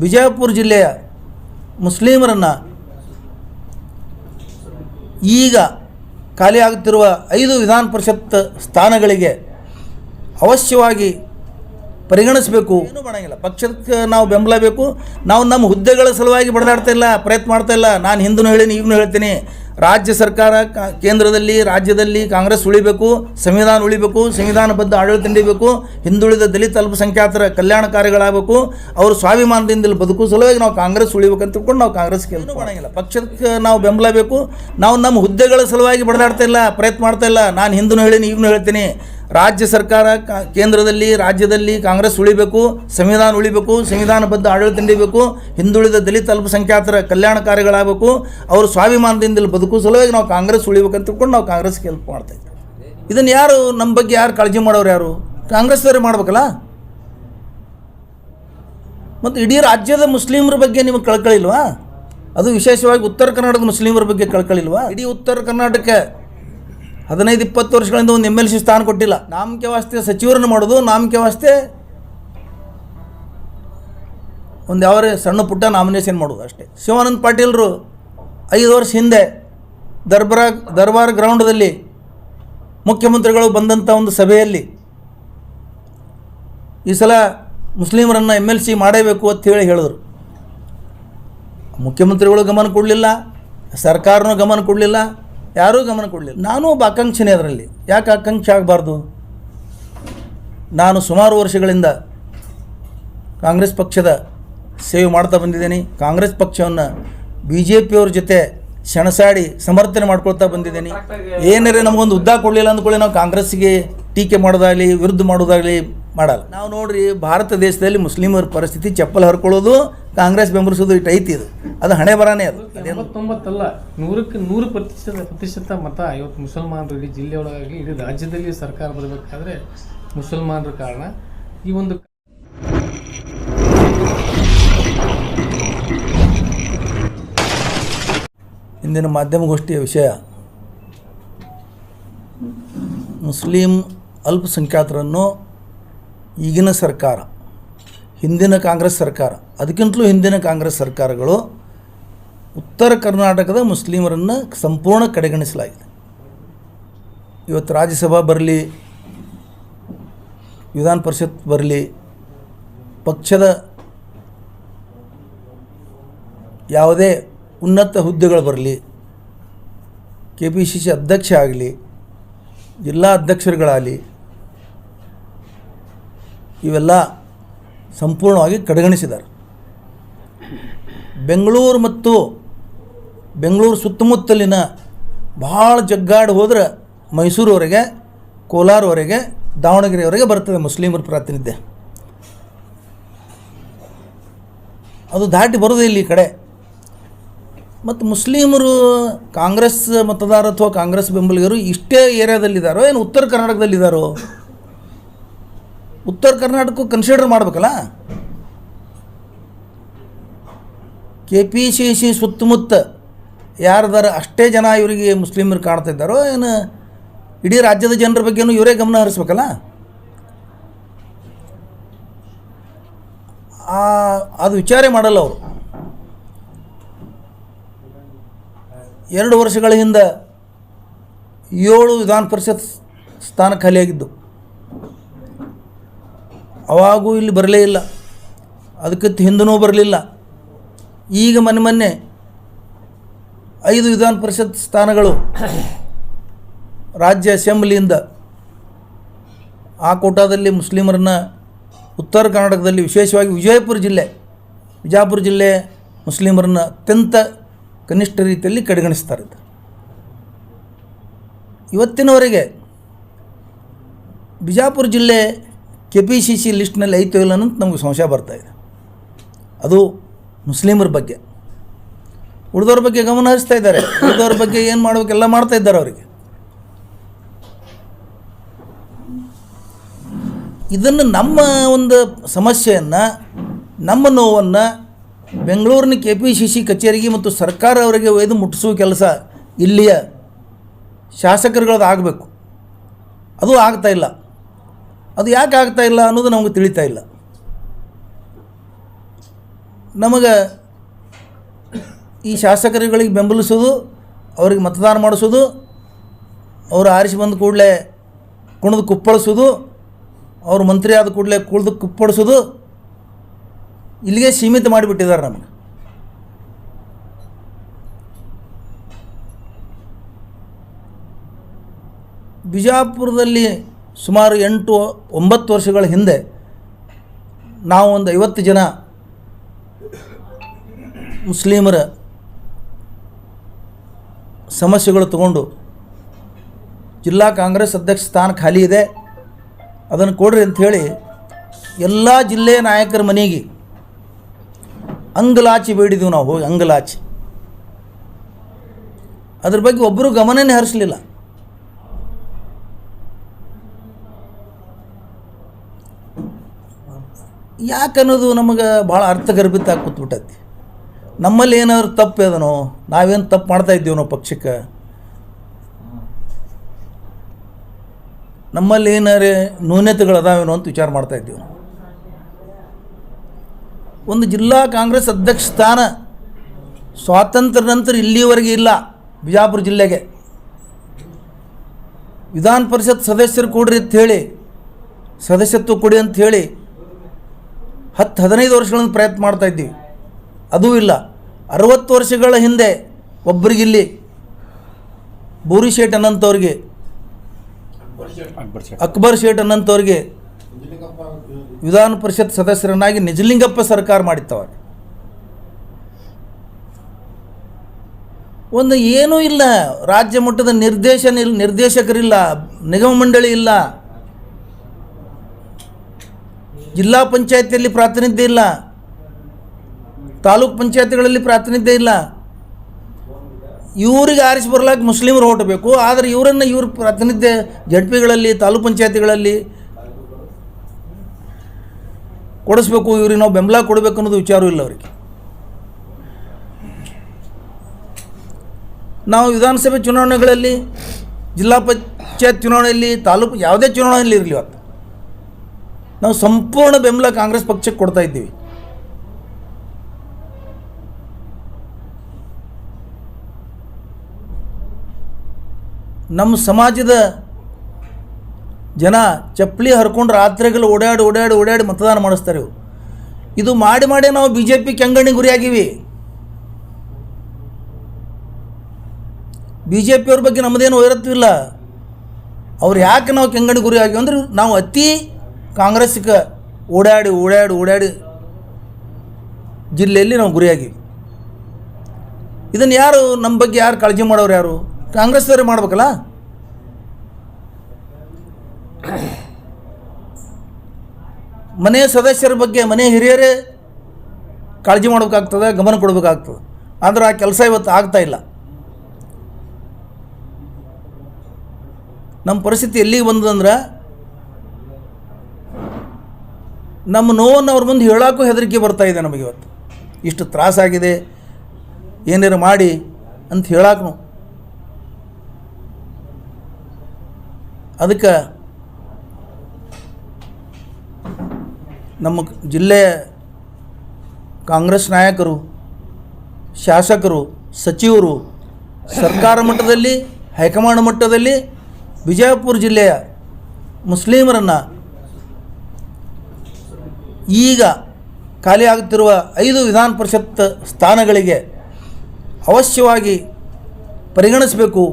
ವಿಜಯಪುರ ಜಿಲ್ಲೆಯ ಮುಸ್ಲಿಮರನ್ನು ಈಗ ಖಾಲಿಯಾಗುತ್ತಿರುವ 5 ವಿಧಾನ ಪರಿಷತ್ ಸ್ಥಾನಗಳಿಗೆ ಅವಶ್ಯವಾಗಿ ಪರಿಗಣಿಸಬೇಕು. ಏನೂ ಮಾಡೋಂಗಿಲ್ಲ, ಪಕ್ಷಕ್ಕೆ ನಾವು ಬೆಂಬಲ ಬೇಕು. ನಾವು ನಮ್ಮ ಹುದ್ದೆಗಳ ಸಲುವಾಗಿ ಬಡದಾಡ್ತಾ ಇಲ್ಲ, ಪ್ರಯತ್ನ ಮಾಡ್ತಾ ಇಲ್ಲ. ನಾನು ಹಿಂದೂ ಹೇಳೀನಿ, ಈಗಲೂ ಹೇಳ್ತೀನಿ, ರಾಜ್ಯ ಸರ್ಕಾರ ಕೇಂದ್ರದಲ್ಲಿ ರಾಜ್ಯದಲ್ಲಿ ಕಾಂಗ್ರೆಸ್ ಉಳಿಬೇಕು, ಸಂವಿಧಾನ ಉಳಿಬೇಕು, ಸಂವಿಧಾನಬದ್ಧ ಆಡಳಿತ ನೀಡಬೇಕು, ಹಿಂದುಳಿದ ದಲಿತ ಅಲ್ಪಸಂಖ್ಯಾತರ ಕಲ್ಯಾಣ ಕಾರ್ಯಗಳಾಗಬೇಕು, ಅವರು ಸ್ವಾಭಿಮಾನದಿಂದಲೇ ಬದುಕು ಸಲುವಾಗಿ ನಾವು ಕಾಂಗ್ರೆಸ್ ಉಳಿಬೇಕಂತ ತಿಳ್ಕೊಂಡು ನಾವು ಕಾಂಗ್ರೆಸ್ಗೆ ಏನೂ ಮಾಡೋಂಗಿಲ್ಲ, ಪಕ್ಷಕ್ಕೆ ನಾವು ಬೆಂಬಲ ಬೇಕು. ನಾವು ನಮ್ಮ ಹುದ್ದೆಗಳ ಸಲುವಾಗಿ ಬಡದಾಡ್ತಾ ಇಲ್ಲ, ಪ್ರಯತ್ನ ಮಾಡ್ತಾ ಇಲ್ಲ. ನಾನು ಹಿಂದೂ ಹೇಳೀನಿ, ಈಗಲೂ ಹೇಳ್ತೀನಿ, ರಾಜ್ಯ ಸರ್ಕಾರ ಕೇಂದ್ರದಲ್ಲಿ ರಾಜ್ಯದಲ್ಲಿ ಕಾಂಗ್ರೆಸ್ ಉಳಿಬೇಕು, ಸಂವಿಧಾನ ಉಳಿಬೇಕು, ಸಂವಿಧಾನಬದ್ಧ ಆಡಳಿತ ನೀಡಬೇಕು, ಹಿಂದುಳಿದ ದಲಿತ ಅಲ್ಪಸಂಖ್ಯಾತರ ಕಲ್ಯಾಣ ಕಾರ್ಯಗಳಾಗಬೇಕು, ಅವರು ಸ್ವಾಭಿಮಾನದಿಂದಲೇ ಬದುಕು ಸಲುವಾಗಿ ನಾವು ಕಾಂಗ್ರೆಸ್ ಉಳಿಬೇಕಂತ ತಿಳ್ಕೊಂಡು ನಾವು ಕಾಂಗ್ರೆಸ್ಗೆ ಹೆಲ್ಪ್ ಮಾಡ್ತಾಯಿದ್ದೀವಿ. ಇದನ್ನು ಯಾರು ನಮ್ಮ ಬಗ್ಗೆ ಯಾರು ಕಾಳಜಿ ಮಾಡೋರು? ಯಾರು? ಕಾಂಗ್ರೆಸ್ದವರೇ ಮಾಡ್ಬೇಕಲ್ಲ. ಮತ್ತು ಇಡೀ ರಾಜ್ಯದ ಮುಸ್ಲಿಮರ ಬಗ್ಗೆ ನಿಮಗೆ ಕಳ್ಕಳಿಲ್ವಾ? ಅದು ವಿಶೇಷವಾಗಿ ಉತ್ತರ ಕರ್ನಾಟಕದ ಮುಸ್ಲಿಮರ ಬಗ್ಗೆ ಕಳ್ಕಳಿಲ್ವಾ? ಇಡೀ ಉತ್ತರ ಕರ್ನಾಟಕ 15-20 ವರ್ಷಗಳಿಂದ ಒಂದು MLC ಸ್ಥಾನ ಕೊಟ್ಟಿಲ್ಲ. ನಾಮಕೆ ವಾಸ್ತೆ ಸಚಿವರನ್ನು ಮಾಡೋದು, ನಾಮಕೆ ವಾಸ್ತೆ ಒಂದು ಯಾವರೇ ಸಣ್ಣ ಪುಟ್ಟ ನಾಮಿನೇಷನ್ ಮಾಡೋದು ಅಷ್ಟೇ. ಶಿವಾನಂದ ಪಾಟೀಲರು 5 ವರ್ಷ ಹಿಂದೆ ದರ್ಬಾರ್ ಗ್ರೌಂಡದಲ್ಲಿ ಮುಖ್ಯಮಂತ್ರಿಗಳು ಬಂದಂಥ ಒಂದು ಸಭೆಯಲ್ಲಿ ಈ ಸಲ ಮುಸ್ಲಿಮರನ್ನು MLC ಮಾಡೇಬೇಕು ಅಂತ ಹೇಳಿದರು. ಮುಖ್ಯಮಂತ್ರಿಗಳು ಗಮನ ಕೊಡಲಿಲ್ಲ, ಸರ್ಕಾರನೂ ಗಮನ ಕೊಡಲಿಲ್ಲ, ಯಾರೂ ಗಮನ ಕೊಡಲಿಲ್ಲ. ನಾನೂ ಒಬ್ಬ ಆಕಾಂಕ್ಷಿನೇ ಅದರಲ್ಲಿ. ಯಾಕೆ ಆಕಾಂಕ್ಷೆ ಆಗಬಾರ್ದು? ನಾನು ಸುಮಾರು ವರ್ಷಗಳಿಂದ ಕಾಂಗ್ರೆಸ್ ಪಕ್ಷದ ಸೇವೆ ಮಾಡ್ತಾ ಬಂದಿದ್ದೀನಿ. ಕಾಂಗ್ರೆಸ್ ಪಕ್ಷವನ್ನು BJPಯವ್ರ ಜೊತೆ ಸೆಣಸಾಡಿ ಸಮರ್ಥನೆ ಮಾಡ್ಕೊಳ್ತಾ ಬಂದಿದ್ದೀನಿ. ಏನಾರೇ ನಮಗೊಂದು ಉದ್ದ ಕೊಡಲಿಲ್ಲ ಅಂದ್ಕೊಳ್ಳಿ ನಾವು ಕಾಂಗ್ರೆಸ್ಸಿಗೆ ಟೀಕೆ ಮಾಡೋದಾಗಲಿ ವಿರುದ್ಧ ಮಾಡೋದಾಗಲಿ ಮಾಡಲ್ಲ. ನಾವು ನೋಡ್ರಿ, ಭಾರತ ದೇಶದಲ್ಲಿ ಮುಸ್ಲಿಮರ ಪರಿಸ್ಥಿತಿ ಚಪ್ಪಲ್ ಹರ್ಕೊಳ್ಳೋದು, ಕಾಂಗ್ರೆಸ್ ಬೆಂಬಲಿಸೋದು ಇಟ್ಟು ಐತಿ. ಅದು ಹಣೆ ಬರಾನೇ. ಅದು 99 ಅಲ್ಲ, 100ಕ್ಕೆ 100% ಮತ ಇವತ್ತು ಮುಸಲ್ಮಾನರು ಇಡೀ ಜಿಲ್ಲೆಯೊಳಗಾಗಿ ಇಡೀ ರಾಜ್ಯದಲ್ಲಿ ಸರ್ಕಾರ ಬರಬೇಕಾದ್ರೆ ಮುಸಲ್ಮಾನರ ಕಾರಣ. ಈ ಒಂದು ಇಂದಿನ ಮಾಧ್ಯಮಗೋಷ್ಠಿಯ ವಿಷಯ ಮುಸ್ಲಿಂ ಅಲ್ಪಸಂಖ್ಯಾತರನ್ನು ಈಗಿನ ಸರ್ಕಾರ, ಹಿಂದಿನ ಕಾಂಗ್ರೆಸ್ ಸರ್ಕಾರ, ಅದಕ್ಕಿಂತಲೂ ಹಿಂದಿನ ಕಾಂಗ್ರೆಸ್ ಸರ್ಕಾರಗಳು ಉತ್ತರ ಕರ್ನಾಟಕದ ಮುಸ್ಲಿಮರನ್ನು ಸಂಪೂರ್ಣ ಕಡೆಗಣಿಸಲಾಗಿದೆ. ಇವತ್ತು ರಾಜ್ಯಸಭಾ ಬರಲಿ, ವಿಧಾನ ಪರಿಷತ್ ಬರಲಿ, ಪಕ್ಷದ ಯಾವುದೇ ಉನ್ನತ ಹುದ್ದೆಗಳು ಬರಲಿ, KPCC ಅಧ್ಯಕ್ಷ ಆಗಲಿ, ಜಿಲ್ಲಾ ಅಧ್ಯಕ್ಷರುಗಳಾಗಲಿ, ಇವೆಲ್ಲ ಸಂಪೂರ್ಣವಾಗಿ ಕಡೆಗಣಿಸಿದ್ದಾರೆ. ಬೆಂಗಳೂರು ಮತ್ತು ಬೆಂಗಳೂರು ಸುತ್ತಮುತ್ತಲಿನ ಭಾಳ ಜಗ್ಗಾಡು ಹೋದರೆ ಮೈಸೂರುವರೆಗೆ, ಕೋಲಾರವರೆಗೆ, ದಾವಣಗೆರೆಯವರೆಗೆ ಬರ್ತದೆ ಮುಸ್ಲಿಮರ ಪ್ರಾತಿನಿಧ್ಯ. ಅದು ದಾಟಿ ಬರೋದೇ ಇಲ್ಲಿ ಈ ಕಡೆ. ಮತ್ತು ಮುಸ್ಲಿಮರು ಕಾಂಗ್ರೆಸ್ ಮತದಾರ ಅಥವಾ ಕಾಂಗ್ರೆಸ್ ಬೆಂಬಲಿಗರು ಇಷ್ಟೇ ಏರಿಯಾದಲ್ಲಿದ್ದಾರೋ ಏನು ಉತ್ತರ ಕರ್ನಾಟಕದಲ್ಲಿದ್ದಾರೋ? ಉತ್ತರ ಕರ್ನಾಟಕಕ್ಕೂ ಕನ್ಸಿಡರ್ ಮಾಡಬೇಕಲ್ಲ. KPCC ಸುತ್ತಮುತ್ತ ಯಾರ್ದಾರ ಅಷ್ಟೇ ಜನ ಇವರಿಗೆ ಮುಸ್ಲಿಮರು ಕಾಣ್ತಾ ಇದ್ದಾರೋ ಏನು ಇಡೀ ರಾಜ್ಯದ ಜನರ ಬಗ್ಗೆನೂ ಇವರೇ ಗಮನ ಹರಿಸ್ಬೇಕಲ್ಲ. ಅದು ವಿಚಾರ ಮಾಡಲ್ಲ ಅವರು. 2 ವರ್ಷಗಳ ಹಿಂದೆ 7 ವಿಧಾನ ಪರಿಷತ್ ಸ್ಥಾನ ಖಾಲಿಯಾಗಿದ್ದು, ಅವಾಗೂ ಇಲ್ಲಿ ಬರಲೇ ಇಲ್ಲ, ಅದಕ್ಕಿಂತ ಹಿಂದೂ ಬರಲಿಲ್ಲ. ಈಗ ಮೊನ್ನೆ 5 ವಿಧಾನ ಪರಿಷತ್ ಸ್ಥಾನಗಳು ರಾಜ್ಯ ಅಸೆಂಬ್ಲಿಯಿಂದ ಆ ಕೋಟಾದಲ್ಲಿ ಮುಸ್ಲಿಮರನ್ನು ಉತ್ತರ ಕರ್ನಾಟಕದಲ್ಲಿ ವಿಶೇಷವಾಗಿ ವಿಜಯಪುರ ಜಿಲ್ಲೆ ಮುಸ್ಲಿಮರನ್ನು ಅತ್ಯಂತ ಕನಿಷ್ಠ ರೀತಿಯಲ್ಲಿ ಕಡೆಗಣಿಸ್ತಾರೆ. ಇವತ್ತಿನವರೆಗೆ ಬಿಜಾಪುರ ಜಿಲ್ಲೆ KPCC ಲಿಸ್ಟ್ನಲ್ಲಿ ಐತೋ ಇಲ್ಲ ಅಂತ ನಮಗೆ ಸಂಶಯ ಬರ್ತಾಯಿದೆ. ಅದು ಮುಸ್ಲಿಮರ ಬಗ್ಗೆ. ಉಳಿದವ್ರ ಬಗ್ಗೆ ಗಮನ ಹರಿಸ್ತಾ ಇದ್ದಾರೆ, ಉಳಿದವ್ರ ಬಗ್ಗೆ ಏನು ಮಾಡಬೇಕೆಲ್ಲ ಮಾಡ್ತಾ ಇದ್ದಾರೆ ಅವರಿಗೆ. ಇದನ್ನು ನಮ್ಮ ಒಂದು ಸಮಸ್ಯೆಯನ್ನು, ನಮ್ಮ ನೋವನ್ನು ಬೆಂಗಳೂರಿನ KPCC ಕಚೇರಿಗೆ ಮತ್ತು ಸರ್ಕಾರ ಅವರಿಗೆ ಒಯ್ದು ಮುಟ್ಟಿಸುವ ಕೆಲಸ ಇಲ್ಲಿಯ ಶಾಸಕರುಗಳದ್ದು ಆಗಬೇಕು. ಅದು ಆಗ್ತಾಯಿಲ್ಲ. ಅದು ಯಾಕೆ ಆಗ್ತಾಯಿಲ್ಲ ಅನ್ನೋದು ನಮಗೆ ತಿಳಿತಾ ಇಲ್ಲ. ನಮಗೆ ಈ ಶಾಸಕರುಗಳಿಗೆ ಬೆಂಬಲಿಸೋದು, ಅವ್ರಿಗೆ ಮತದಾನ ಮಾಡಿಸೋದು, ಅವರು ಆರಿಸಿ ಬಂದ ಕೂಡಲೇ ಕುಣಿದು ಕುಪ್ಪಳಿಸೋದು, ಅವರು ಮಂತ್ರಿ ಆದ ಕೂಡಲೇ ಕುಳಿದು ಕುಪ್ಪಳಿಸೋದು, ಇಲ್ಲಿಗೆ ಸೀಮಿತ ಮಾಡಿಬಿಟ್ಟಿದ್ದಾರೆ ನಮಗೆ. ಬಿಜಾಪುರದಲ್ಲಿ ಸುಮಾರು 8-9 ವರ್ಷಗಳ ಹಿಂದೆ ನಾವು ಒಂದು 50 ಜನ ಮುಸ್ಲಿಮರ ಸಮಸ್ಯೆಗಳು ತಗೊಂಡು ಜಿಲ್ಲಾ ಕಾಂಗ್ರೆಸ್ ಅಧ್ಯಕ್ಷ ಸ್ಥಾನ ಖಾಲಿ ಇದೆ, ಅದನ್ನು ಕೊಡ್ರಿ ಅಂಥೇಳಿ ಎಲ್ಲ ಜಿಲ್ಲೆಯ ನಾಯಕರ ಮನೆಗೆ ಅಂಗಲಾಚಿ ಬೇಡಿದೆವು ನಾವು ಹೋಗಿ, ಅಂಗಲಾಚಿ. ಅದ್ರ ಬಗ್ಗೆ ಒಬ್ಬರು ಗಮನನೇ ಹರಿಸಲಿಲ್ಲ. ಯಾಕನ್ನೋದು ನಮಗೆ ಭಾಳ ಅರ್ಥಗರ್ಭಿತ ಆಗಿ ಕೂತ್ಬಿಟ್ಟೈತಿ. ನಮ್ಮಲ್ಲಿ ಏನಾದ್ರು ತಪ್ಪು ಅದನೋ, ನಾವೇನು ತಪ್ಪು ಮಾಡ್ತಾ ಇದ್ದೀವನೋ ಪಕ್ಷಕ್ಕೆ, ನಮ್ಮಲ್ಲಿ ಏನಾರೇ ನ್ಯೂನತೆಗಳು ಅದಾವೇನೋ ಅಂತ ವಿಚಾರ ಮಾಡ್ತಾ ಇದ್ದೀವಿ. ಒಂದು ಜಿಲ್ಲಾ ಕಾಂಗ್ರೆಸ್ ಅಧ್ಯಕ್ಷ ಸ್ಥಾನ ಸ್ವಾತಂತ್ರ್ಯ ನಂತರ ಇಲ್ಲಿವರೆಗೆ ಇಲ್ಲ ಬಿಜಾಪುರ ಜಿಲ್ಲೆಗೆ. ವಿಧಾನ ಪರಿಷತ್ ಸದಸ್ಯರು ಕೊಡ್ರಿ ಅಂಥೇಳಿ, ಸದಸ್ಯತ್ವ ಕೊಡಿ ಅಂಥೇಳಿ 10-15 ವರ್ಷಗಳಿಂದ ಪ್ರಯತ್ನ ಮಾಡ್ತಾ ಇದ್ದೀವಿ, ಅದೂ ಇಲ್ಲ. 60 ವರ್ಷಗಳ ಹಿಂದೆ ಒಬ್ಬರಿಗಿಲ್ಲಿ ಬೋರಿ ಶೇಟ್ ಅನ್ನಂಥವ್ರಿಗೆ, ಅಕ್ಬರ್ ಶೇಟ್ ಅನ್ನಂಥವ್ರಿಗೆ ವಿಧಾನ ಪರಿಷತ್ ಸದಸ್ಯರನ್ನಾಗಿ ನಿಜಲಿಂಗಪ್ಪ ಸರ್ಕಾರ ಮಾಡಿತ್ತವಾಗ. ಒಂದು ಏನೂ ಇಲ್ಲ, ರಾಜ್ಯ ಮಟ್ಟದ ನಿರ್ದೇಶಕರಿಲ್ಲ, ನಿಗಮ ಮಂಡಳಿ ಇಲ್ಲ, ಜಿಲ್ಲಾ ಪಂಚಾಯತಿಯಲ್ಲಿ ಪ್ರಾತಿನಿಧ್ಯ ಇಲ್ಲ, ತಾಲೂಕು ಪಂಚಾಯತಿಗಳಲ್ಲಿ ಪ್ರಾತಿನಿಧ್ಯ ಇಲ್ಲ. ಇವರಿಗೆ ಆರಿಸಿ ಬರ್ಲಾಕ ಮುಸ್ಲಿಮರು ಹೊರಟಬೇಕು, ಆದರೆ ಇವ್ರ ಪ್ರಾತಿನಿಧ್ಯ ಜಡ್ಪಿಗಳಲ್ಲಿ, ತಾಲೂಕು ಪಂಚಾಯತಿಗಳಲ್ಲಿ ಕೊಡಿಸ್ಬೇಕು, ಇವ್ರಿಗೆ ನಾವು ಬೆಂಬಲ ಕೊಡಬೇಕು ಅನ್ನೋದು ವಿಚಾರ ಇಲ್ಲ ಅವರಿಗೆ. ನಾವು ವಿಧಾನಸಭೆ ಚುನಾವಣೆಗಳಲ್ಲಿ, ಜಿಲ್ಲಾ ಪಂಚಾಯತ್ ಚುನಾವಣೆಯಲ್ಲಿ, ತಾಲೂಕು ಯಾವುದೇ ಚುನಾವಣೆಯಲ್ಲಿ ಇರಲಿ, ಇವತ್ತು ನಾವು ಸಂಪೂರ್ಣ ಬೆಂಬಲ ಕಾಂಗ್ರೆಸ್ ಪಕ್ಷಕ್ಕೆ ಕೊಡ್ತಾ ಇದ್ದೀವಿ. ನಮ್ಮ ಸಮಾಜದ ಜನ ಚಪ್ಪಲಿ ಹರ್ಕೊಂಡು ರಾತ್ರಿಗಳು ಓಡಾಡಿ ಮತದಾನ ಮಾಡಿಸ್ತಾರೆ. ಇದು ಮಾಡಿ ನಾವು BJP ಕೆಂಗಣ್ಣಿ ಗುರಿಯಾಗಿವಿ. BJPಯವ್ರ ಬಗ್ಗೆ ನಮ್ಮದೇನು ವೈರತ್ವಿಲ್ಲ. ಅವ್ರು ಯಾಕೆ ನಾವು ಕೆಂಗಣ್ಣಿ ಗುರಿ ಆಗಿವಿ ಅಂದ್ರೆ, ನಾವು ಅತಿ ಕಾಂಗ್ರೆಸ್ಗೆ ಓಡಾಡಿ ಜಿಲ್ಲೆಯಲ್ಲಿ ನಾವು ಗುರಿಯಾಗಿವಿ. ಇದನ್ನು ಯಾರು ನಮ್ಮ ಬಗ್ಗೆ ಯಾರು ಕಾಳಜಿ ಮಾಡೋರು? ಯಾರು? ಕಾಂಗ್ರೆಸ್ದವರೇ ಮಾಡ್ಬೇಕಲ್ಲ. ಮನೆ ಸದಸ್ಯರ ಬಗ್ಗೆ ಮನೆ ಹಿರಿಯರೇ ಕಾಳಜಿ ಮಾಡಬೇಕಾಗ್ತದೆ, ಗಮನ ಕೊಡಬೇಕಾಗ್ತದೆ. ಆದರೆ ಆ ಕೆಲಸ ಇವತ್ತು ಆಗ್ತಾಯಿಲ್ಲ. ನಮ್ಮ ಪರಿಸ್ಥಿತಿ ಎಲ್ಲಿಗೆ ಬಂದದಂದ್ರೆ, ನಮ್ಮ ನೋವನ್ನು ಅವ್ರ ಮುಂದೆ ಹೇಳೋಕ್ಕೂ ಹೆದರಿಕೆ ಬರ್ತಾಯಿದೆ ನಮಗೆ. ಇವತ್ತು ಇಷ್ಟು ತ್ರಾಸಾಗಿದೆ, ಏನಾರು ಮಾಡಿ ಅಂತ ಹೇಳಕ್ಕೂ. ಅದಕ್ಕೆ ನಮ್ಮ ಜಿಲ್ಲೆಯ ಕಾಂಗ್ರೆಸ್ ನಾಯಕರು, ಶಾಸಕರು, ಸಚಿವರು, ಸರ್ಕಾರ ಮಟ್ಟದಲ್ಲಿ, ಹೈಕಮಾಂಡ್ ಮಟ್ಟದಲ್ಲಿ ಬಿಜಾಪುರ ಜಿಲ್ಲೆಯ ಮುಸ್ಲಿಮರನ್ನು ಈಗ ಖಾಲಿಯಾಗುತ್ತಿರುವ 5 ವಿಧಾನ ಪರಿಷತ್ ಸ್ಥಾನಗಳಿಗೆ ಅವಶ್ಯವಾಗಿ ಪರಿಗಣಿಸಬೇಕು.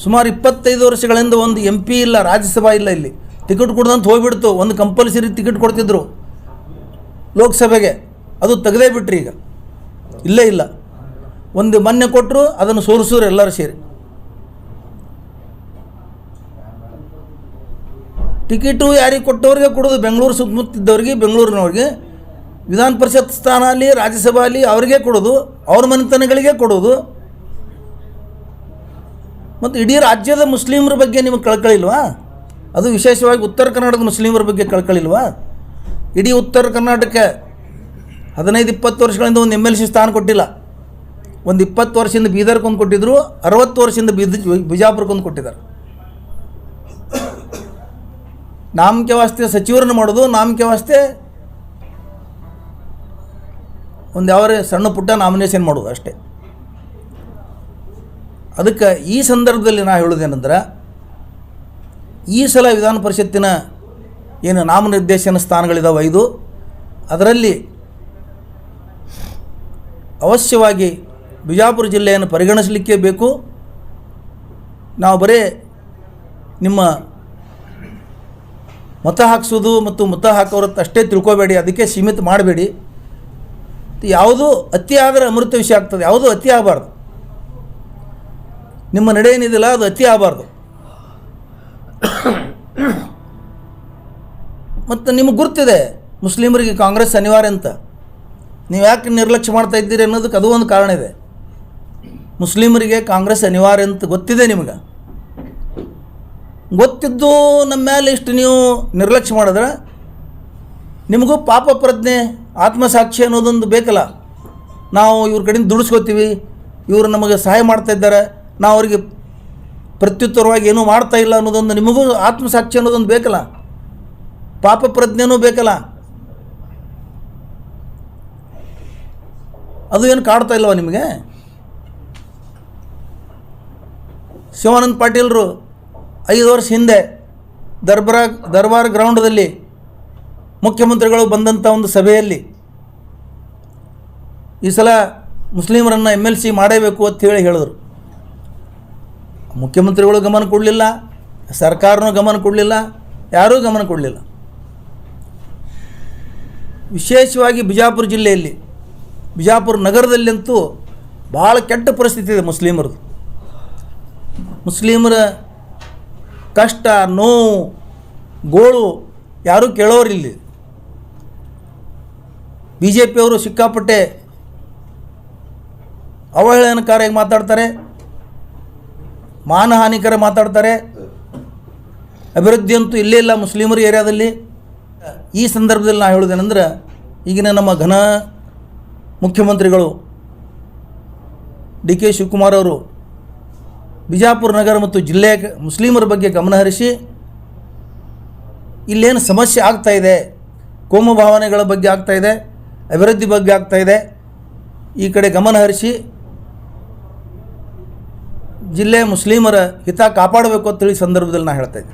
ಸುಮಾರು 25 ವರ್ಷಗಳಿಂದ ಒಂದು MP ಇಲ್ಲ, ರಾಜ್ಯಸಭಾ ಇಲ್ಲ. ಇಲ್ಲಿ ಟಿಕೆಟ್ ಕೊಡ್ದಂತ ಹೋಗ್ಬಿಡ್ತು. ಒಂದು ಕಂಪಲ್ಸರಿ ಟಿಕೆಟ್ ಕೊಡ್ತಿದ್ರು ಲೋಕಸಭೆಗೆ, ಅದು ತೆಗೆದೇ ಬಿಟ್ರಿ. ಈಗ ಇಲ್ಲೇ ಇಲ್ಲ. ಒಂದು ಮೊನ್ನೆ ಕೊಟ್ಟರು, ಅದನ್ನು ಸೋರಿಸೋರು ಎಲ್ಲರೂ ಸೇರಿ. ಟಿಕೆಟು ಯಾರಿಗೆ ಕೊಟ್ಟವ್ರಿಗೆ ಕೊಡೋದು, ಬೆಂಗಳೂರು ಸುತ್ತಮುತ್ತಿದ್ದವ್ರಿಗೆ, ಬೆಂಗಳೂರಿನವ್ರಿಗೆ. ವಿಧಾನ ಪರಿಷತ್ ಸ್ಥಾನ ಅಲ್ಲಿ, ರಾಜ್ಯಸಭಾ ಅಲ್ಲಿ ಅವರಿಗೆ ಕೊಡೋದು, ಅವ್ರ ಮನೆತನಗಳಿಗೆ ಕೊಡೋದು. ಮತ್ತು ಇಡೀ ರಾಜ್ಯದ ಮುಸ್ಲಿಮರ ಬಗ್ಗೆ ನಿಮಗೆ ಕಳ್ಕಳಿಲ್ವಾ? ಅದು ವಿಶೇಷವಾಗಿ ಉತ್ತರ ಕರ್ನಾಟಕದ ಮುಸ್ಲಿಮರ ಬಗ್ಗೆ ಕಳ್ಕಳಿಲ್ವಾ? ಇಡೀ ಉತ್ತರ ಕರ್ನಾಟಕ 15-20 ವರ್ಷಗಳಿಂದ ಒಂದು MLC ಸ್ಥಾನ ಕೊಟ್ಟಿಲ್ಲ. ಒಂದು 20 ವರ್ಷದಿಂದ ಬೀದರ್ಗೊಂದು ಕೊಟ್ಟಿದ್ರು, 60 ವರ್ಷದಿಂದ ಬಿಜಾಪುರಕ್ಕೊಂದು ಕೊಟ್ಟಿದ್ದಾರೆ. ನಾಮಕೆ ವಾಸ್ತೆ ಸಚಿವರನ್ನು ಮಾಡೋದು, ನಾಮಕೆ ವಾಸ್ತೆ ಒಂದು ಯಾವರೇ ಸಣ್ಣ ಪುಟ್ಟ ನಾಮಿನೇಷನ್ ಮಾಡೋದು ಅಷ್ಟೇ. ಅದಕ್ಕೆ ಈ ಸಂದರ್ಭದಲ್ಲಿ ನಾ ಹೇಳೋದೇನೆಂದ್ರೆ, ಈ ಸಲ ವಿಧಾನ ಪರಿಷತ್ತಿನ ಏನು ನಾಮನಿರ್ದೇಶನ ಸ್ಥಾನಗಳಿದಾವೆ 5, ಅದರಲ್ಲಿ ಅವಶ್ಯವಾಗಿ ಬಿಜಾಪುರ ಜಿಲ್ಲೆಯನ್ನು ಪರಿಗಣಿಸಲಿಕ್ಕೆ ಬೇಕು. ನಾವು ಬರೀ ನಿಮ್ಮ ಮತ ಹಾಕಿಸೋದು ಮತ್ತು ಮತ ಹಾಕೋರತ್ತು ಅಷ್ಟೇ ತಿಳ್ಕೊಬೇಡಿ, ಅದಕ್ಕೆ ಸೀಮಿತ ಮಾಡಬೇಡಿ. ಯಾವುದೂ ಅತಿ ಆದರೆ ಅಮೃತ ವಿಷಯ ಆಗ್ತದೆ, ಯಾವುದೂ ಅತಿ ಆಗಬಾರ್ದು. ನಿಮ್ಮ ನಡೆ ಏನಿದಿಲ್ಲ ಅದು ಅತಿ ಆಗಬಾರ್ದು. ಮತ್ತು ನಿಮಗೆ ಗುರ್ತಿದೆ ಮುಸ್ಲಿಮರಿಗೆ ಕಾಂಗ್ರೆಸ್ ಅನಿವಾರ್ಯ ಅಂತ. ನೀವು ಯಾಕೆ ನಿರ್ಲಕ್ಷ್ಯ ಮಾಡ್ತಾ ಇದ್ದೀರಿ ಅನ್ನೋದಕ್ಕೆ ಅದು ಒಂದು ಕಾರಣ ಇದೆ. ಮುಸ್ಲಿಮರಿಗೆ ಕಾಂಗ್ರೆಸ್ ಅನಿವಾರ್ಯ ಅಂತ ಗೊತ್ತಿದೆ ನಿಮಗೆ. ಗೊತ್ತಿದ್ದು ನಮ್ಮ ಮೇಲೆ ಇಷ್ಟು ನೀವು ನಿರ್ಲಕ್ಷ್ಯ ಮಾಡಿದ್ರೆ ನಿಮಗೂ ಪಾಪ ಪ್ರಜ್ಞೆ, ಆತ್ಮಸಾಕ್ಷಿ ಅನ್ನೋದೊಂದು ಬೇಕಲ್ಲ. ನಾವು ಇವ್ರ ಕಡೆಯಿಂದ ದುಡಿಸ್ಕೋತೀವಿ, ಇವರು ನಮಗೆ ಸಹಾಯ ಮಾಡ್ತಾಯಿದ್ದಾರೆ, ನಾವು ಅವರಿಗೆ ಪ್ರತ್ಯುತ್ತರವಾಗಿ ಏನೂ ಮಾಡ್ತಾ ಇಲ್ಲ ಅನ್ನೋದೊಂದು ನಿಮಗೂ ಆತ್ಮಸಾಕ್ಷಿ ಅನ್ನೋದೊಂದು ಬೇಕಲ್ಲ, ಪಾಪ ಪ್ರಜ್ಞೆನೂ ಬೇಕಲ್ಲ. ಅದು ಏನು ಕಾಡ್ತಾ ಇಲ್ವ ನಿಮಗೆ? ಶಿವಾನಂದ ಪಾಟೀಲರು 5 ವರ್ಷ ಹಿಂದೆ ದರ್ಬಾರ್ ಗ್ರೌಂಡದಲ್ಲಿ ಮುಖ್ಯಮಂತ್ರಿಗಳು ಬಂದಂಥ ಒಂದು ಸಭೆಯಲ್ಲಿ ಈ ಸಲ ಮುಸ್ಲಿಮರನ್ನು MLC ಮಾಡೇಬೇಕು ಅಂತ ಹೇಳಿದರು. ಮುಖ್ಯಮಂತ್ರಿಗಳು ಗಮನ ಕೊಡಲಿಲ್ಲ, ಸರ್ಕಾರನೂ ಗಮನ ಕೊಡಲಿಲ್ಲ, ಯಾರೂ ಗಮನ ಕೊಡಲಿಲ್ಲ. ವಿಶೇಷವಾಗಿ ಬಿಜಾಪುರ ಜಿಲ್ಲೆಯಲ್ಲಿ, ಬಿಜಾಪುರ ನಗರದಲ್ಲಂತೂ ಭಾಳ ಕೆಟ್ಟ ಪರಿಸ್ಥಿತಿ ಇದೆ ಮುಸ್ಲಿಮರದು. ಮುಸ್ಲಿಮರ ಕಷ್ಟ, ನೋವು, ಗೋಳು ಯಾರೂ ಕೇಳೋರಿಲ್ಲಿ. BJP ಅವರು ಸಿಕ್ಕಾಪಟ್ಟೆ ಅವಹೇಳನಕಾರಿಯಾಗಿ ಮಾತಾಡ್ತಾರೆ, ಮಾನಹಾನಿಕರ ಮಾತಾಡ್ತಾರೆ. ಅಭಿವೃದ್ಧಿ ಅಂತೂ ಇಲ್ಲೇ ಇಲ್ಲ ಮುಸ್ಲಿಮರ ಏರಿಯಾದಲ್ಲಿ. ಈ ಸಂದರ್ಭದಲ್ಲಿ ನಾನು ಹೇಳೋದೇನೆಂದ್ರೆ, ಈಗಿನ ನಮ್ಮ ಘನ ಮುಖ್ಯಮಂತ್ರಿಗಳು DK ಶಿವಕುಮಾರ್ ಅವರು ಬಿಜಾಪುರ ನಗರ ಮತ್ತು ಜಿಲ್ಲೆಯ ಮುಸ್ಲಿಮರ ಬಗ್ಗೆ ಗಮನಹರಿಸಿ ಇಲ್ಲೇನು ಸಮಸ್ಯೆ ಆಗ್ತಾಯಿದೆ, ಕೋಮು ಭಾವನೆಗಳ ಬಗ್ಗೆ ಆಗ್ತಾಯಿದೆ, ಅಭಿವೃದ್ಧಿ ಬಗ್ಗೆ ಆಗ್ತಾಯಿದೆ, ಈ ಕಡೆ ಗಮನಹರಿಸಿ ಜಿಲ್ಲೆಯ ಮುಸ್ಲಿಮರ ಹಿತ ಕಾಪಾಡಬೇಕು ಅಂತೇಳಿ ಸಂದರ್ಭದಲ್ಲಿ ನಾನು ಹೇಳ್ತಾ ಇದ್ದೆ.